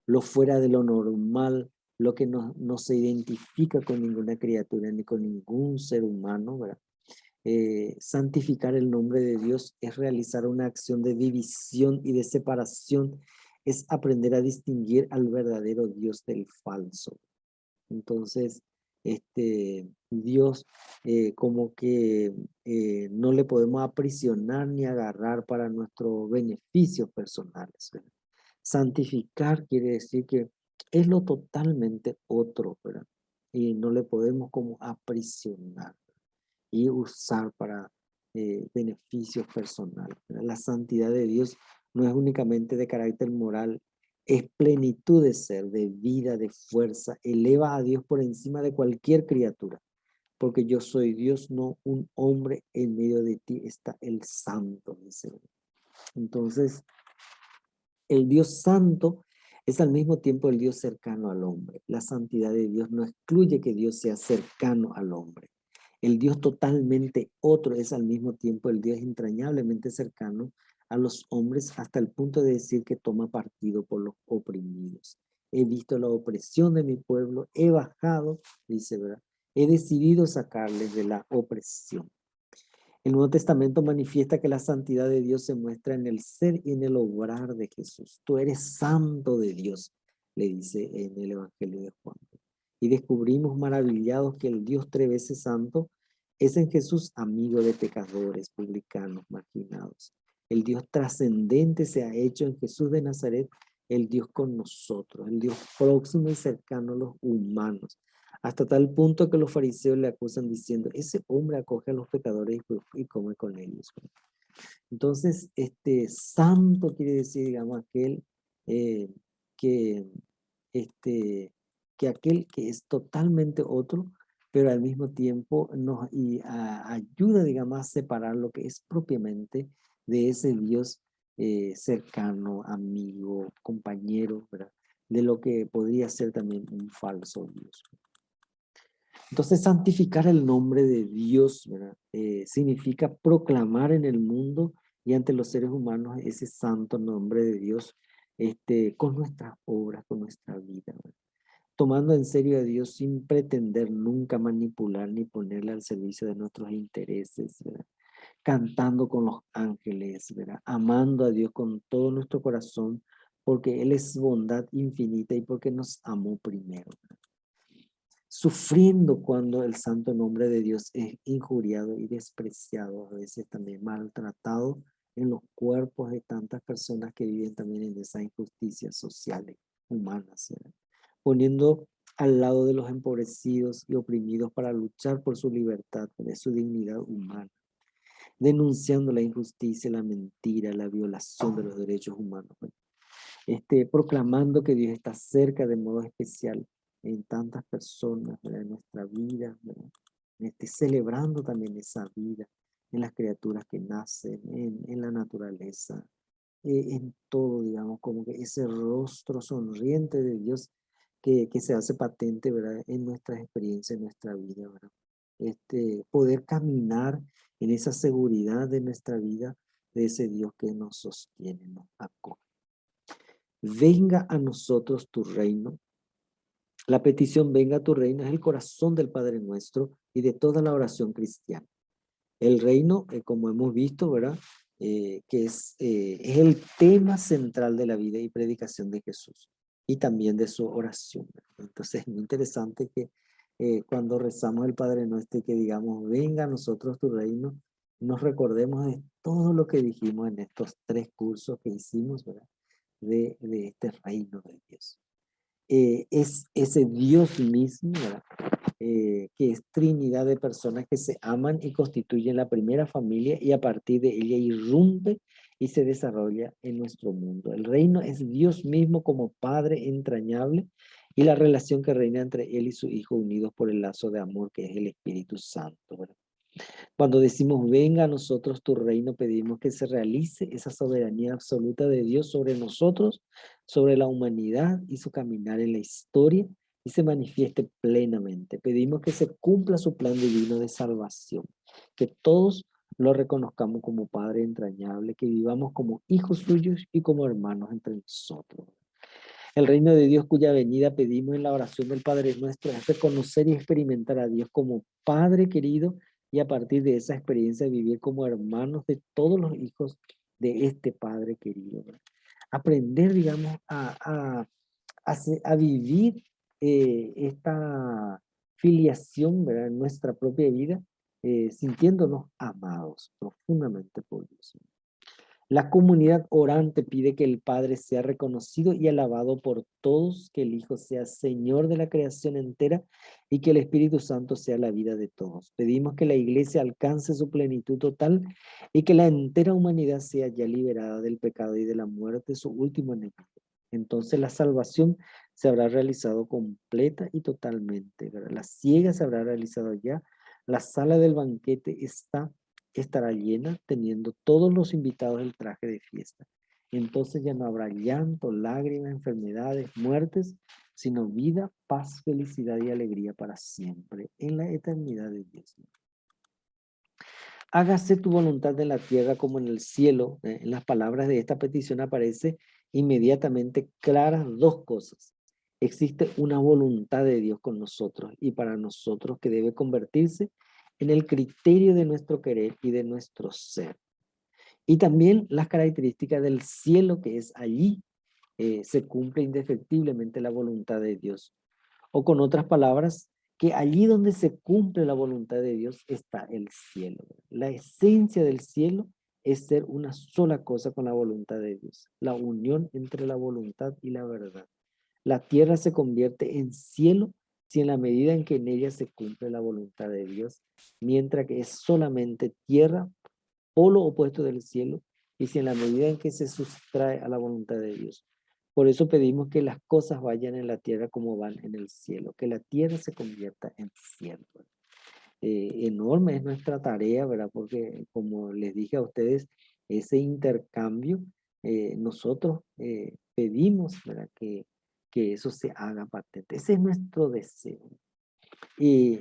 Lo fuera de lo normal, lo que no se identifica con ninguna criatura ni con ningún ser humano, ¿verdad? Santificar el nombre de Dios es realizar una acción de división y de separación, es aprender a distinguir al verdadero Dios del falso. Entonces, Dios como que no le podemos aprisionar ni agarrar para nuestros beneficios personales, ¿verdad? Santificar quiere decir que es lo totalmente otro, ¿verdad? Y no le podemos como aprisionar y usar para beneficios personales, ¿verdad? La santidad de Dios no es únicamente de carácter moral, es plenitud de ser, de vida, de fuerza, eleva a Dios por encima de cualquier criatura, porque yo soy Dios, no un hombre, en medio de ti está el santo, dice. Entonces, el Dios santo es al mismo tiempo el Dios cercano al hombre. La santidad de Dios no excluye que Dios sea cercano al hombre. El Dios totalmente otro es al mismo tiempo el Dios entrañablemente cercano a los hombres hasta el punto de decir que toma partido por los oprimidos. He visto la opresión de mi pueblo, he bajado, dice, ¿verdad? He decidido sacarles de la opresión. El Nuevo Testamento manifiesta que la santidad de Dios se muestra en el ser y en el obrar de Jesús. Tú eres santo de Dios. le dice en el Evangelio de Juan. Y descubrimos maravillados que el Dios tres veces santo es en Jesús amigo de pecadores, publicanos, marginados. El Dios trascendente se ha hecho en Jesús de Nazaret, el Dios con nosotros, el Dios próximo y cercano a los humanos, hasta tal punto que los fariseos le acusan diciendo, ese hombre acoge a los pecadores y come con ellos. Entonces, santo quiere decir, digamos, aquel eh, que, que aquel que es totalmente otro, pero al mismo tiempo ayuda, digamos, a separar lo que es propiamente de ese Dios cercano, amigo, compañero, ¿verdad? De lo que podría ser también un falso Dios. Entonces, santificar el nombre de Dios, ¿verdad? Significa proclamar en el mundo y ante los seres humanos ese santo nombre de Dios, con nuestras obras, con nuestra vida, ¿verdad? Tomando en serio a Dios sin pretender nunca manipular ni ponerle al servicio de nuestros intereses, ¿verdad? Cantando con los ángeles, ¿verdad? Amando a Dios con todo nuestro corazón, porque Él es bondad infinita y porque nos amó primero, ¿verdad? Sufriendo cuando el santo nombre de Dios es injuriado y despreciado, a veces también maltratado en los cuerpos de tantas personas que viven también en esas injusticias sociales, humanas, ¿verdad? Poniendo al lado de los empobrecidos y oprimidos para luchar por su libertad, de su dignidad humana, denunciando la injusticia, la mentira, la violación de los derechos humanos, ¿verdad? Proclamando que Dios está cerca de modo especial en tantas personas, ¿verdad? En nuestra vida, ¿verdad? Celebrando también esa vida en las criaturas que nacen, en la naturaleza, en todo, digamos, como que ese rostro sonriente de Dios que se hace patente, ¿verdad? En nuestras experiencias, en nuestra vida, ¿verdad? Poder caminar en esa seguridad de nuestra vida, de ese Dios que nos sostiene, nos acoge. Venga a nosotros tu reino. La petición venga a tu reino es el corazón del Padre Nuestro y de toda la oración cristiana. El reino, como hemos visto, ¿verdad? Que es el tema central de la vida y predicación de Jesús y también de su oración, ¿verdad? Entonces es muy interesante que cuando rezamos el Padre Nuestro y que digamos, venga a nosotros tu reino, nos recordemos de todo lo que dijimos en estos 3 cursos que hicimos, ¿verdad? De este reino de Dios. Es ese Dios mismo, ¿verdad? Que es Trinidad de personas que se aman y constituyen la primera familia y a partir de ella irrumpe y se desarrolla en nuestro mundo. El reino es Dios mismo como Padre entrañable y la relación que reina entre Él y su Hijo unidos por el lazo de amor que es el Espíritu Santo, ¿verdad? Cuando decimos venga a nosotros tu reino, pedimos que se realice esa soberanía absoluta de Dios sobre nosotros, sobre la humanidad y su caminar en la historia y se manifieste plenamente. Pedimos que se cumpla su plan divino de salvación, que todos lo reconozcamos como Padre entrañable, que vivamos como hijos suyos y como hermanos entre nosotros. El reino de Dios cuya venida pedimos en la oración del Padre Nuestro es reconocer y experimentar a Dios como Padre querido y a partir de esa experiencia vivir como hermanos de todos los hijos de este Padre querido, ¿verdad? Aprender, digamos, a vivir esta filiación, ¿verdad? En nuestra propia vida, sintiéndonos amados profundamente por Dios. La comunidad orante pide que el Padre sea reconocido y alabado por todos, que el Hijo sea Señor de la creación entera y que el Espíritu Santo sea la vida de todos. Pedimos que la Iglesia alcance su plenitud total y que la entera humanidad sea ya liberada del pecado y de la muerte, su último enemigo. Entonces la salvación se habrá realizado completa y totalmente, ¿verdad? La siega se habrá realizado ya. La sala del banquete estará llena, teniendo todos los invitados el traje de fiesta. Entonces ya no habrá llanto, lágrimas, enfermedades, muertes, sino vida, paz, felicidad y alegría para siempre, en la eternidad de Dios. Hágase tu voluntad en la tierra como en el cielo. En las palabras de esta petición aparece inmediatamente claras 2 cosas. Existe una voluntad de Dios con nosotros y para nosotros que debe convertirse en el criterio de nuestro querer y de nuestro ser. Y también las características del cielo que es allí se cumple indefectiblemente la voluntad de Dios. O con otras palabras, que allí donde se cumple la voluntad de Dios está el cielo. La esencia del cielo es ser una sola cosa con la voluntad de Dios, la unión entre la voluntad y la verdad. La tierra se convierte en cielo si en la medida en que en ella se cumple la voluntad de Dios, mientras que es solamente tierra, polo opuesto del cielo, y si en la medida en que se sustrae a la voluntad de Dios. Por eso pedimos que las cosas vayan en la tierra como van en el cielo, que la tierra se convierta en cielo. Enorme es nuestra tarea, ¿verdad? Porque como les dije a ustedes, ese intercambio, nosotros pedimos, ¿verdad? Que eso se haga patente. Ese es nuestro deseo. Y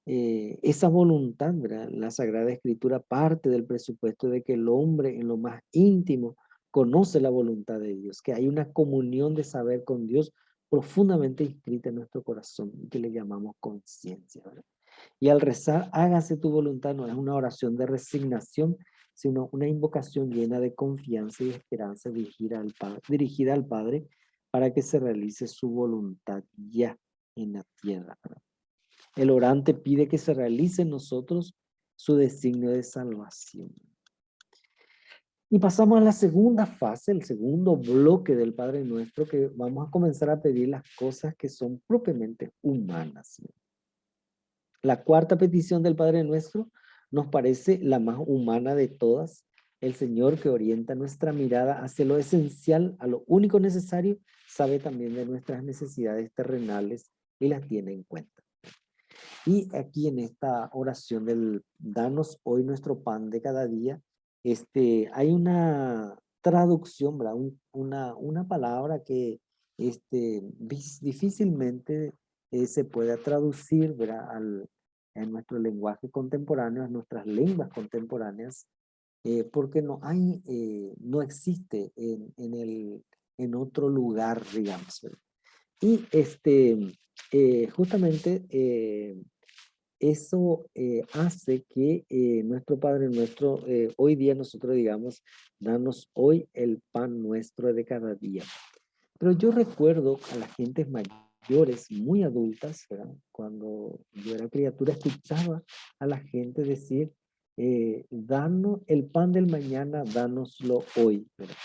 esa voluntad, ¿verdad? La Sagrada Escritura parte del presupuesto de que el hombre en lo más íntimo conoce la voluntad de Dios, que hay una comunión de saber con Dios profundamente inscrita en nuestro corazón, que le llamamos conciencia, ¿verdad? Y al rezar, hágase tu voluntad, no es una oración de resignación, sino una invocación llena de confianza y esperanza dirigida al Padre para que se realice su voluntad ya en la tierra, ¿verdad? El orante pide que se realice en nosotros su designio de salvación. Y pasamos a la segunda fase, el segundo bloque del Padre Nuestro, que vamos a comenzar a pedir las cosas que son propiamente humanas. La cuarta petición del Padre Nuestro nos parece la más humana de todas. El Señor, que orienta nuestra mirada hacia lo esencial, a lo único necesario, sabe también de nuestras necesidades terrenales y las tiene en cuenta. Y aquí en esta oración del danos hoy nuestro pan de cada día, hay una traducción, ¿verdad? Una palabra que difícilmente se pueda traducir, ¿verdad? En nuestro lenguaje contemporáneo, en nuestras lenguas contemporáneas, porque no existe en otro lugar, digamos, ¿verdad? Y justamente eso hace que nuestro Padre Nuestro, hoy día nosotros digamos, danos hoy el pan nuestro de cada día. Pero yo recuerdo a las gentes mayores, muy adultas, ¿verdad? Cuando yo era criatura, escuchaba a la gente decir, danos el pan del mañana, dánoslo hoy, ¿verdad?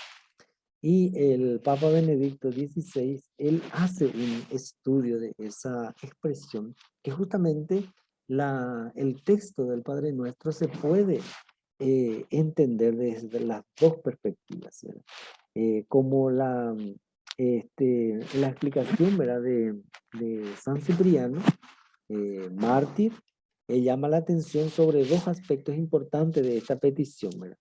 Y el Papa Benedicto XVI, él hace un estudio de esa expresión, que justamente el texto del Padre Nuestro se puede entender desde las dos perspectivas, ¿verdad? Como la explicación, ¿verdad? De San Cipriano, mártir, llama la atención sobre dos aspectos importantes de esta petición, ¿verdad?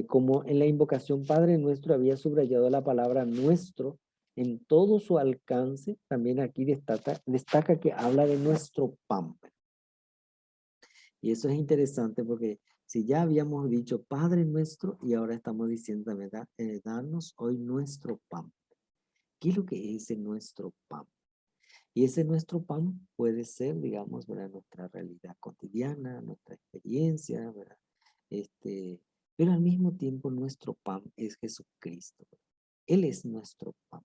Como en la invocación Padre Nuestro había subrayado la palabra nuestro en todo su alcance, también aquí destaca que habla de nuestro pan. Y eso es interesante porque si ya habíamos dicho Padre Nuestro y ahora estamos diciendo también, danos hoy nuestro pan. ¿Qué es lo que es ese nuestro pan? Y ese nuestro pan puede ser, digamos, ¿verdad? Nuestra realidad cotidiana, nuestra experiencia, ¿verdad? Pero al mismo tiempo nuestro pan es Jesucristo. Él es nuestro pan.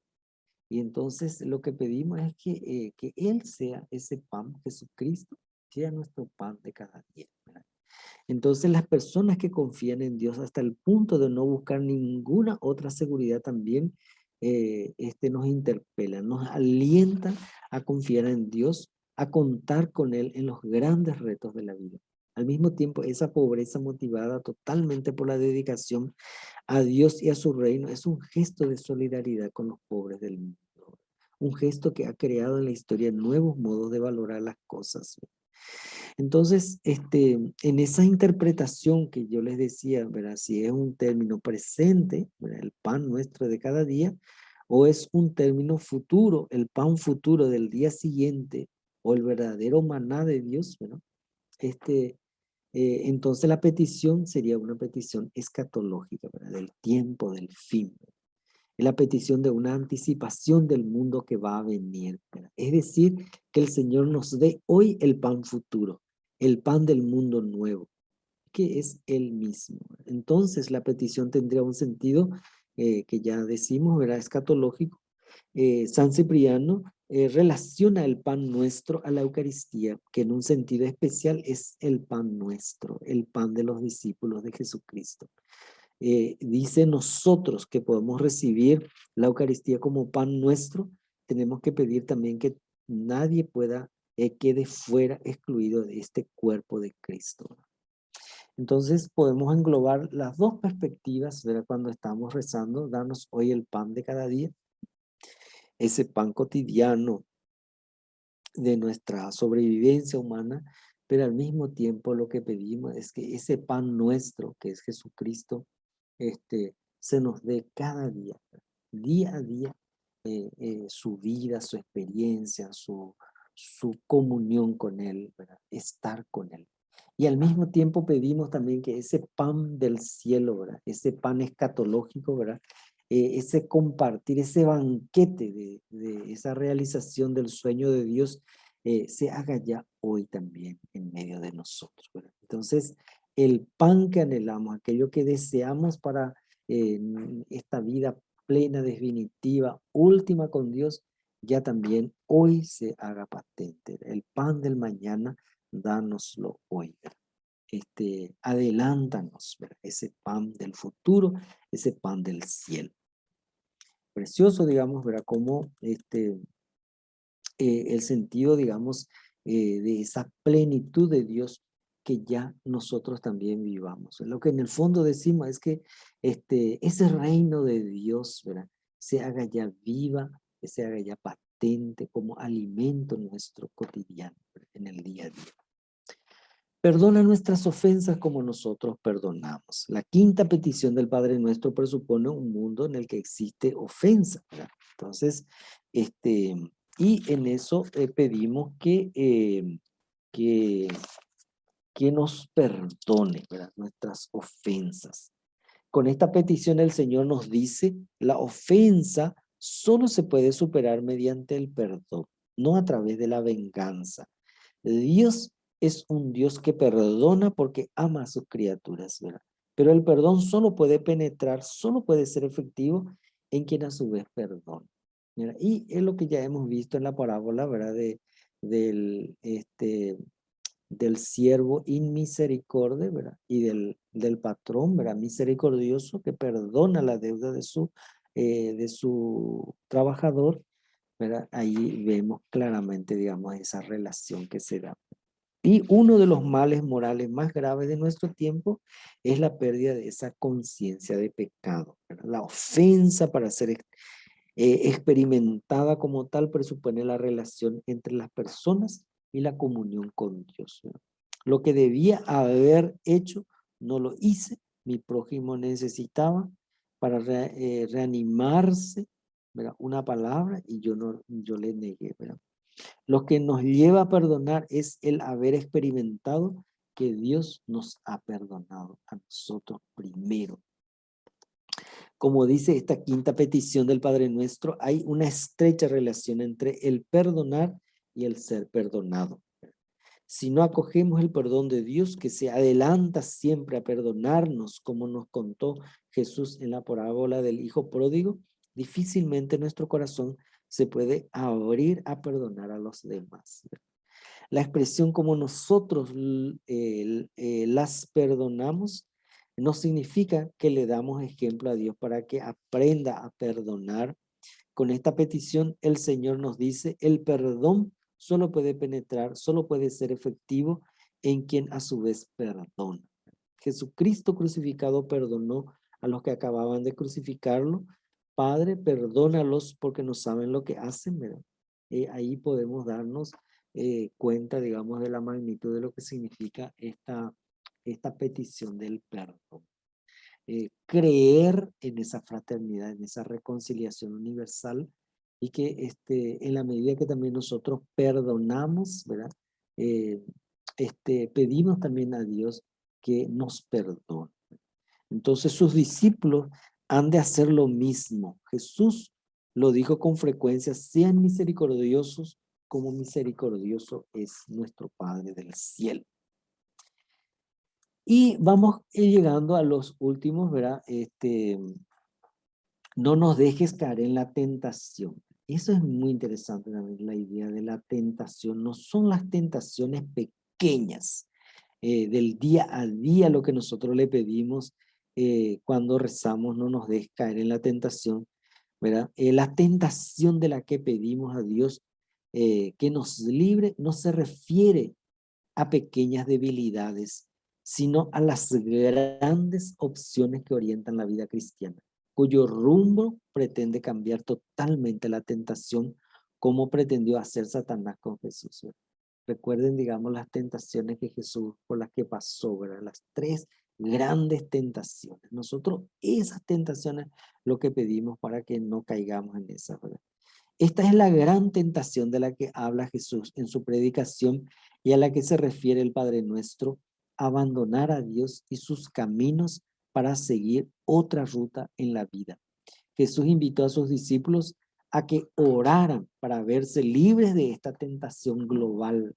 Y entonces lo que pedimos es que Él sea ese pan, Jesucristo, sea nuestro pan de cada día, ¿verdad? Entonces las personas que confían en Dios hasta el punto de no buscar ninguna otra seguridad también nos interpelan, nos alientan a confiar en Dios, a contar con Él en los grandes retos de la vida. Al mismo tiempo, esa pobreza motivada totalmente por la dedicación a Dios y a su reino es un gesto de solidaridad con los pobres del mundo. Un gesto que ha creado en la historia nuevos modos de valorar las cosas. Entonces, en esa interpretación que yo les decía, ¿verdad? Si es un término presente, ¿verdad? El pan nuestro de cada día, o es un término futuro, el pan futuro del día siguiente, o el verdadero maná de Dios, ¿verdad? Entonces la petición sería una petición escatológica, ¿verdad? Del tiempo, del fin. Es la petición de una anticipación del mundo que va a venir, ¿verdad? Es decir, que el Señor nos dé hoy el pan futuro, el pan del mundo nuevo, que es Él mismo. Entonces la petición tendría un sentido que ya decimos, ¿verdad? Escatológico, San Cipriano relaciona el pan nuestro a la Eucaristía, que en un sentido especial es el pan nuestro, el pan de los discípulos de Jesucristo. Dice nosotros que podemos recibir la Eucaristía como pan nuestro, tenemos que pedir también que nadie quede fuera, excluido de este cuerpo de Cristo. Entonces podemos englobar las dos perspectivas, ¿verdad? Cuando estamos rezando, darnos hoy el pan de cada día, ese pan cotidiano de nuestra sobrevivencia humana, pero al mismo tiempo lo que pedimos es que ese pan nuestro, que es Jesucristo, se nos dé cada día a día, su vida, su experiencia, su comunión con Él, ¿verdad? Estar con Él. Y al mismo tiempo pedimos también que ese pan del cielo, ¿verdad? Ese pan escatológico, ¿verdad? Ese compartir, ese banquete de esa realización del sueño de Dios, se haga ya hoy también en medio de nosotros, ¿verdad? Entonces, el pan que anhelamos, aquello que deseamos para esta vida plena, definitiva, última con Dios, ya también hoy se haga patente. El pan del mañana, dánoslo hoy, ¿verdad? Adelántanos, ¿verdad? Ese pan del futuro, ese pan del cielo. Precioso, digamos, ¿verdad? Como el sentido, digamos, de esa plenitud de Dios que ya nosotros también vivamos. Lo que en el fondo decimos es que ese reino de Dios, ¿verdad? Se haga ya viva, que se haga ya patente como alimento nuestro cotidiano, ¿verdad? En el día a día. Perdona nuestras ofensas como nosotros perdonamos. La quinta petición del Padre Nuestro presupone un mundo en el que existe ofensa, ¿verdad? Entonces, y en eso pedimos que, que nos perdone, ¿verdad? Nuestras ofensas. Con esta petición el Señor nos dice, la ofensa solo se puede superar mediante el perdón, no a través de la venganza. Dios es un Dios que perdona porque ama a sus criaturas, ¿verdad? Pero el perdón solo puede penetrar, solo puede ser efectivo en quien a su vez perdona, ¿verdad? Y es lo que ya hemos visto en la parábola, ¿verdad? Del siervo inmisericordia, ¿verdad? Y del patrón, ¿verdad? Misericordioso que perdona la deuda de su trabajador, ¿verdad? Ahí vemos claramente, digamos, esa relación que se da. Y uno de los males morales más graves de nuestro tiempo es la pérdida de esa conciencia de pecado, ¿verdad? La ofensa para ser experimentada como tal presupone la relación entre las personas y la comunión con Dios, ¿verdad? Lo que debía haber hecho, no lo hice. Mi prójimo necesitaba para reanimarse, ¿verdad? Una palabra y yo le negué, ¿verdad? Lo que nos lleva a perdonar es el haber experimentado que Dios nos ha perdonado a nosotros primero. Como dice esta quinta petición del Padre Nuestro, hay una estrecha relación entre el perdonar y el ser perdonado. Si no acogemos el perdón de Dios, que se adelanta siempre a perdonarnos, como nos contó Jesús en la parábola del Hijo Pródigo, difícilmente nuestro corazón se puede abrir a perdonar a los demás. La expresión como nosotros las perdonamos no significa que le damos ejemplo a Dios para que aprenda a perdonar. Con esta petición el Señor nos dice, el perdón solo puede penetrar, solo puede ser efectivo en quien a su vez perdona. Jesucristo crucificado perdonó a los que acababan de crucificarlo. Padre, perdónalos porque no saben lo que hacen, ¿verdad? Ahí podemos darnos cuenta, digamos, de la magnitud de lo que significa esta petición del perdón. Creer en esa fraternidad, en esa reconciliación universal y que en la medida que también nosotros perdonamos, ¿verdad? Pedimos también a Dios que nos perdone. Entonces sus discípulos han de hacer lo mismo. Jesús lo dijo con frecuencia, sean misericordiosos como misericordioso es nuestro Padre del cielo. Y vamos llegando a los últimos, ¿verdad? no nos dejes caer en la tentación. Eso es muy interesante también, la idea de la tentación. No son las tentaciones pequeñas del día a día lo que nosotros le pedimos cuando rezamos, no nos dejes caer en la tentación, ¿verdad? La tentación de la que pedimos a Dios que nos libre no se refiere a pequeñas debilidades, sino a las grandes opciones que orientan la vida cristiana, cuyo rumbo pretende cambiar totalmente la tentación, como pretendió hacer Satanás con Jesús. Recuerden, digamos, las tentaciones que Jesús, por las que pasó, ¿verdad? Las tres grandes tentaciones. Nosotros esas tentaciones lo que pedimos para que no caigamos en esas, ¿verdad? Esta es la gran tentación de la que habla Jesús en su predicación y a la que se refiere el Padre Nuestro: abandonar a Dios y sus caminos para seguir otra ruta en la vida. Jesús invitó a sus discípulos a que oraran para verse libres de esta tentación global.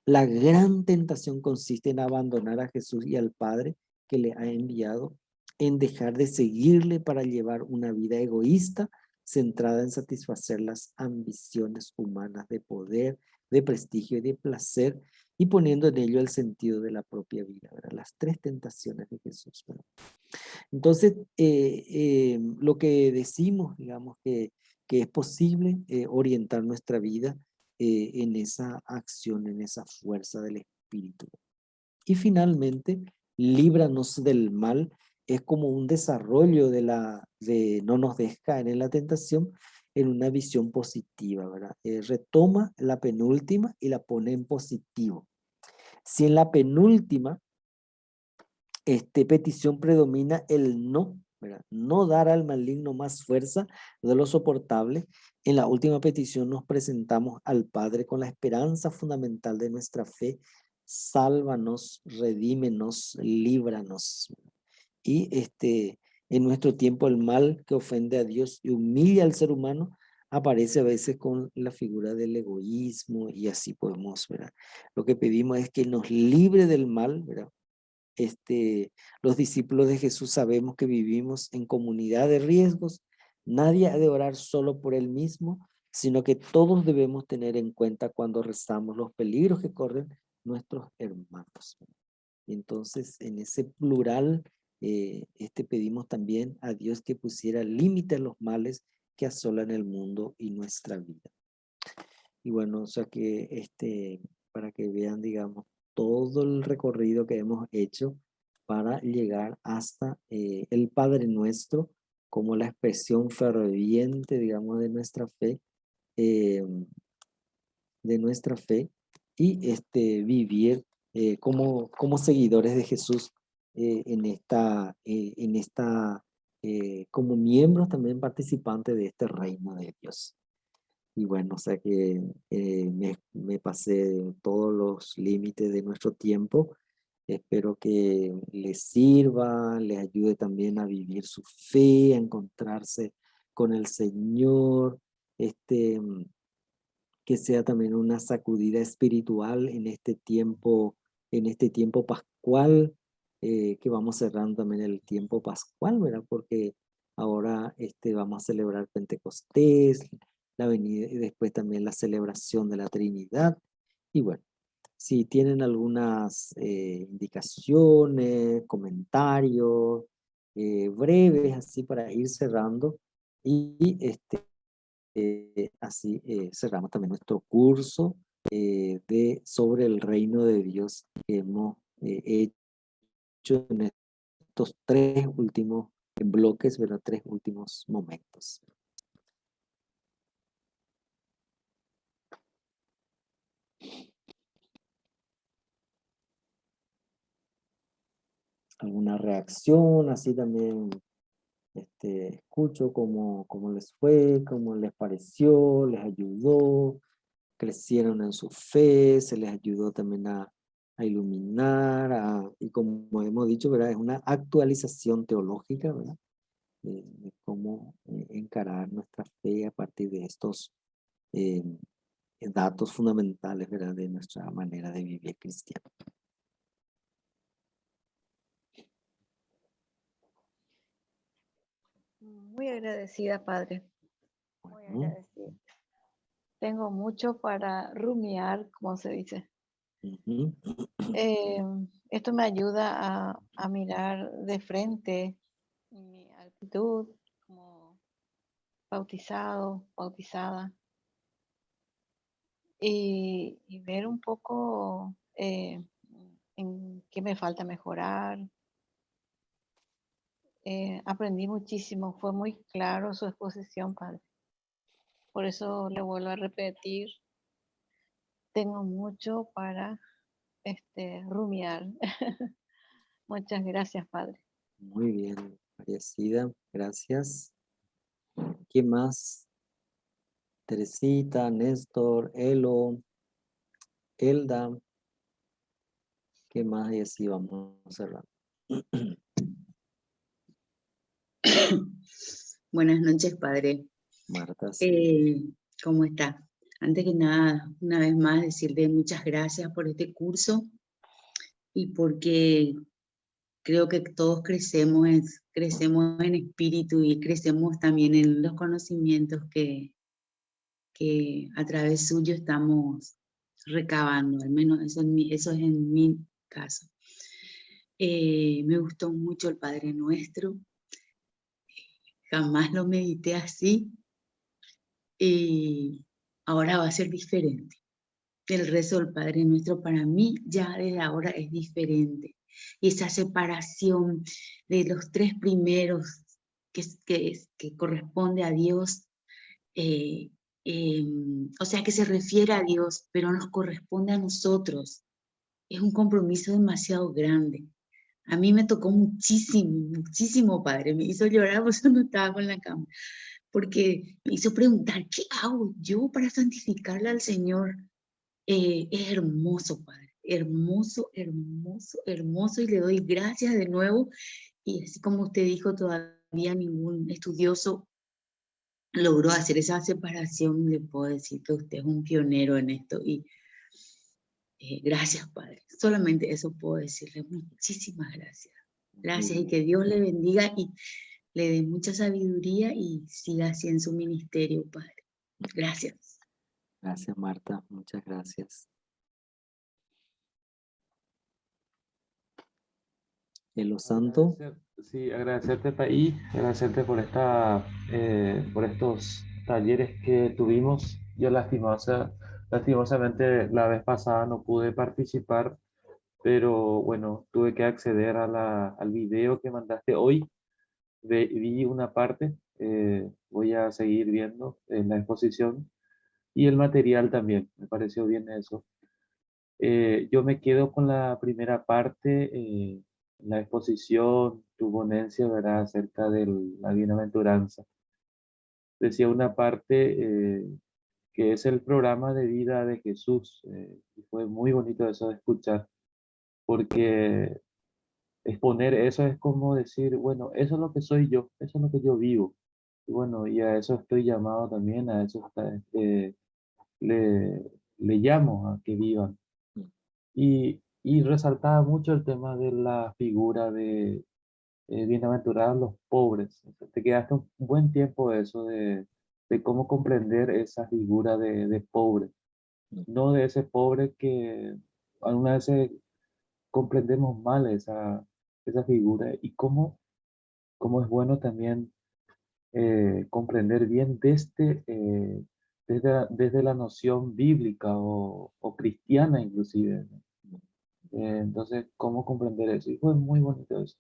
La gran tentación consiste en abandonar a Jesús y al Padre que le ha enviado, en dejar de seguirle para llevar una vida egoísta centrada en satisfacer las ambiciones humanas de poder, de prestigio y de placer, y poniendo en ello el sentido de la propia vida, ¿verdad? Las tres tentaciones de Jesús, ¿verdad? Entonces, lo que decimos, digamos, que es posible orientar nuestra vida en esa acción, en esa fuerza del Espíritu. Y finalmente, líbranos del mal es como un desarrollo de no nos dejes caer en la tentación en una visión positiva, ¿verdad? Retoma la penúltima y la pone en positivo. Si en la penúltima petición predomina el no, ¿verdad? No dar al maligno más fuerza de lo soportable. En la última petición nos presentamos al Padre con la esperanza fundamental de nuestra fe: sálvanos, redímenos, líbranos. Y en nuestro tiempo el mal que ofende a Dios y humilla al ser humano aparece a veces con la figura del egoísmo, y así podemos, ¿verdad? Lo que pedimos es que nos libre del mal, ¿verdad? Los discípulos de Jesús sabemos que vivimos en comunidad de riesgos. Nadie ha de orar solo por él mismo, sino que todos debemos tener en cuenta cuando rezamos los peligros que corren nuestros hermanos. Entonces, en ese plural, pedimos también a Dios que pusiera límite a los males que asolan el mundo y nuestra vida. Y bueno, o sea que para que vean, digamos, todo el recorrido que hemos hecho para llegar hasta el Padre Nuestro como la expresión ferviente, digamos, eh, de nuestra fe, y vivir como seguidores de Jesús como miembros también participantes de este reino de Dios. Y bueno, o sea que me pasé todos los límites de nuestro tiempo. Espero que les sirva, les ayude también a vivir su fe, a encontrarse con el Señor, que sea también una sacudida espiritual en este tiempo pascual, que vamos cerrando también el tiempo pascual, ¿verdad? Porque ahora vamos a celebrar Pentecostés, la venida y después también la celebración de la Trinidad. Y bueno, si tienen algunas indicaciones, comentarios breves, así para ir cerrando, y así cerramos también nuestro curso sobre el reino de Dios que hemos hecho en estos tres últimos bloques, ¿verdad? Tres últimos momentos. ¿Alguna reacción? Así también escucho cómo les fue, cómo les pareció, les ayudó, crecieron en su fe, se les ayudó también a iluminar, y como hemos dicho, ¿verdad? Es una actualización teológica, ¿verdad? De cómo encarar nuestra fe a partir de estos eh, datos fundamentales, ¿verdad? De nuestra manera de vivir cristiana. Muy agradecida, Padre. Muy Bueno, agradecida. Tengo mucho para rumiar, como se dice. ujú, Esto me ayuda a mirar de frente mi actitud como bautizado, bautizada, y ver un poco en qué me falta mejorar. Aprendí muchísimo, fue muy claro su exposición, Padre. Por eso le vuelvo a repetir, tengo mucho para rumiar. Muchas gracias, Padre. muy bien, Mariacida, gracias. ¿Quién más? Teresita, Néstor, Elo, Elda, ¿qué más? Y así vamos cerrando. Buenas noches, Padre. Marta, sí. ¿Cómo está? Antes que nada, una vez más, decirle muchas gracias por este curso y porque creo que todos crecemos en espíritu y crecemos también en los conocimientos que a través suyo estamos recabando, al menos eso es en mi caso. Me gustó mucho el Padre Nuestro, jamás lo medité así y ahora va a ser diferente. El rezo del Padre Nuestro para mí ya desde ahora es diferente. Y esa separación de los tres primeros que corresponde a Dios, eh, o sea que se refiere a Dios, pero nos corresponde a nosotros. Es un compromiso demasiado grande. A mí me tocó muchísimo, muchísimo, Padre. Me hizo llorar, por eso no estaba con la cama. Porque me hizo preguntar, ¿qué hago yo para santificarle al Señor? Es hermoso, Padre, hermoso, hermoso, hermoso, y le doy gracias de nuevo. Y así como usted dijo, todavía ningún estudioso logró hacer esa separación. Le puedo decir que usted es un pionero en esto y gracias, Padre. Solamente eso puedo decirle. Muchísimas gracias. Gracias y que Dios le bendiga y le dé mucha sabiduría y siga así en su ministerio, Padre. Gracias. Gracias, Marta. Muchas gracias. Elo Santo. Sí, agradecerte, Paí, agradecerte por por estos talleres que tuvimos. Yo lastimosamente la vez pasada no pude participar, pero bueno, tuve que acceder a al video que mandaste hoy. Vi una parte, voy a seguir viendo en la exposición y el material también, me pareció bien eso. Yo me quedo con la primera parte, la exposición, tu ponencia, ¿verdad?, acerca de la bienaventuranza. Decía una parte que es el programa de vida de Jesús. Y fue muy bonito eso de escuchar, porque exponer eso es como decir, bueno, eso es lo que soy yo, eso es lo que yo vivo. Y bueno, y a eso estoy llamado también, a eso le, le llamo a que vivan. Y resaltaba mucho el tema de la figura de bienaventurados los pobres. O sea, te quedaste un buen tiempo de eso, de cómo comprender esa figura de pobre. No de ese pobre que algunas veces comprendemos mal esa figura y cómo es bueno también comprender bien desde la noción bíblica o cristiana inclusive, ¿no? Entonces, ¿cómo comprender eso? Y fue muy bonito eso.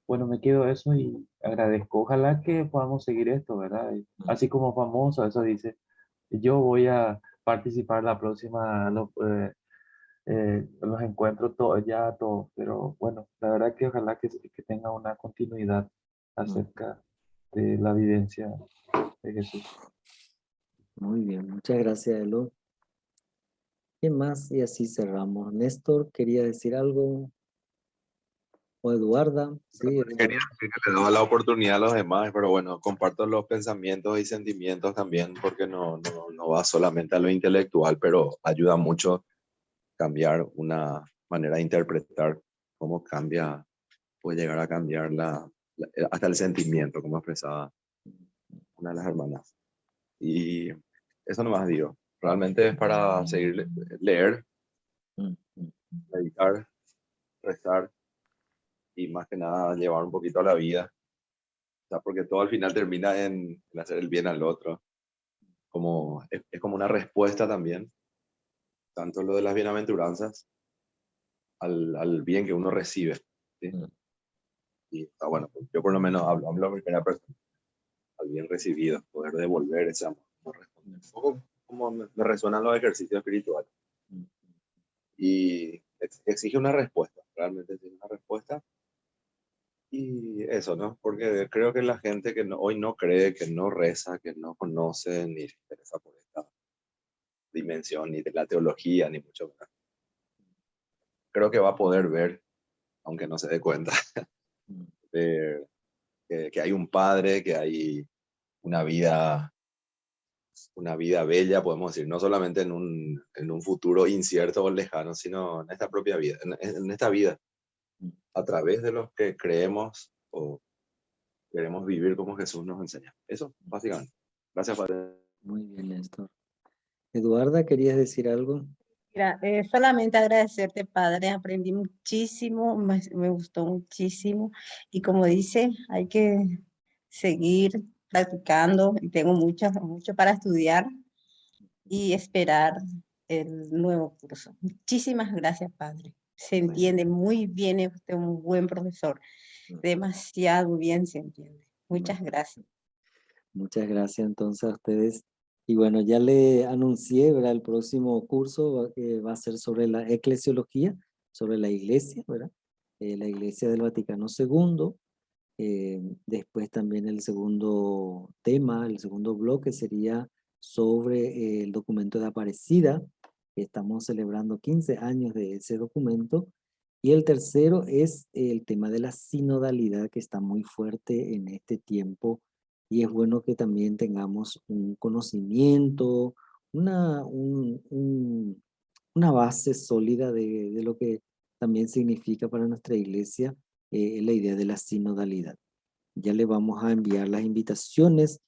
Bueno, me quedo eso y agradezco. Ojalá que podamos seguir esto, ¿verdad? Y así como famoso, eso dice, yo voy a participar la próxima, los encuentros todos, ya todos, pero bueno, la verdad que ojalá que tenga una continuidad acerca de la vivencia de Jesús. Muy bien, muchas gracias, Elo. ¿Qué más? Y así cerramos. Néstor, ¿quería decir algo? ¿O Eduarda? Sí, Quería Eduarda. decir que le doy la oportunidad a los demás, pero bueno, comparto los pensamientos y sentimientos también, porque no va solamente a lo intelectual, pero ayuda mucho cambiar una manera de interpretar, cómo cambia, puede llegar a cambiar hasta el sentimiento, como expresaba una de las hermanas. Y eso nomás digo. Realmente es para seguir leer, Mm, mm. meditar, rezar y más que nada llevar un poquito a la vida. O sea, porque todo al final termina en hacer el bien al otro. Es como una respuesta también, tanto lo de las bienaventuranzas, al bien que uno recibe. ¿Sí? Mm. Y está bueno, pues yo por lo menos hablo en primera persona, al bien recibido, poder devolver ese amor, no responder. Un poco como me resuenan los ejercicios espirituales. Mm. Y exige una respuesta, realmente exige una respuesta. Y eso, ¿no? Porque creo que la gente que hoy no cree, que no reza, que no conoce, ni se interesa por esta dimensión, ni de la teología, ni mucho más, creo que va a poder ver, aunque no se dé cuenta, Mm. ver que hay un padre, que hay una vida, una vida bella, podemos decir, no solamente en un futuro incierto o lejano, sino en esta propia vida, en esta vida, a través de los que creemos o queremos vivir como Jesús nos enseña. Eso, básicamente. Gracias, Padre. Muy bien, Néstor. Eduarda, ¿querías decir algo? Mira, solamente agradecerte, Padre, aprendí muchísimo, me gustó muchísimo y como dice, hay que seguir practicando y tengo mucho para estudiar y esperar el nuevo curso. Muchísimas gracias, Padre. Se Bueno. entiende muy bien, es usted un buen profesor, demasiado bien se entiende. Muchas gracias. Muchas gracias entonces a ustedes. Y bueno, ya le anuncié, ¿verdad? El próximo curso va a ser sobre la eclesiología, sobre la iglesia, ¿verdad? La iglesia del Vaticano II. Después también el segundo tema, el segundo bloque sería sobre el documento de Aparecida. Estamos celebrando 15 años de ese documento. Y el tercero es el tema de la sinodalidad, que está muy fuerte en este tiempo. Y es bueno que también tengamos un conocimiento, una base sólida de lo que también significa para nuestra iglesia la idea de la sinodalidad. Ya le vamos a enviar las invitaciones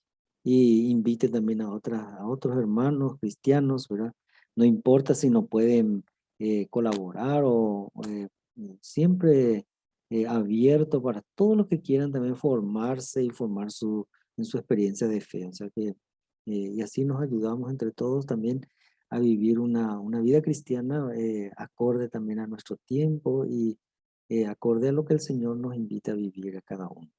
y invite también a otros hermanos cristianos, ¿verdad? No importa si no pueden colaborar siempre abierto para todos los que quieran también formarse y formar en su experiencia de fe. O sea que, y así nos ayudamos entre todos también a vivir una vida cristiana acorde también a nuestro tiempo y acorde a lo que el Señor nos invita a vivir a cada uno.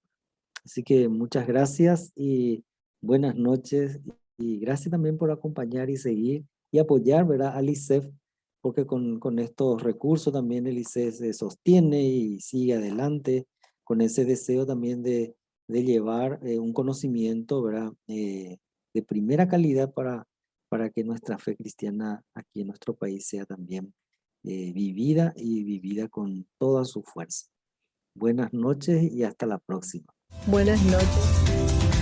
Así que muchas gracias y buenas noches y gracias también por acompañar y seguir y apoyar, ¿verdad? Al ICEF, porque con estos recursos también el ICEF se sostiene y sigue adelante con ese deseo también de llevar un conocimiento, ¿verdad? De primera calidad para que nuestra fe cristiana aquí en nuestro país sea también vivida y vivida con toda su fuerza. Buenas noches y hasta la próxima. Buenas noches.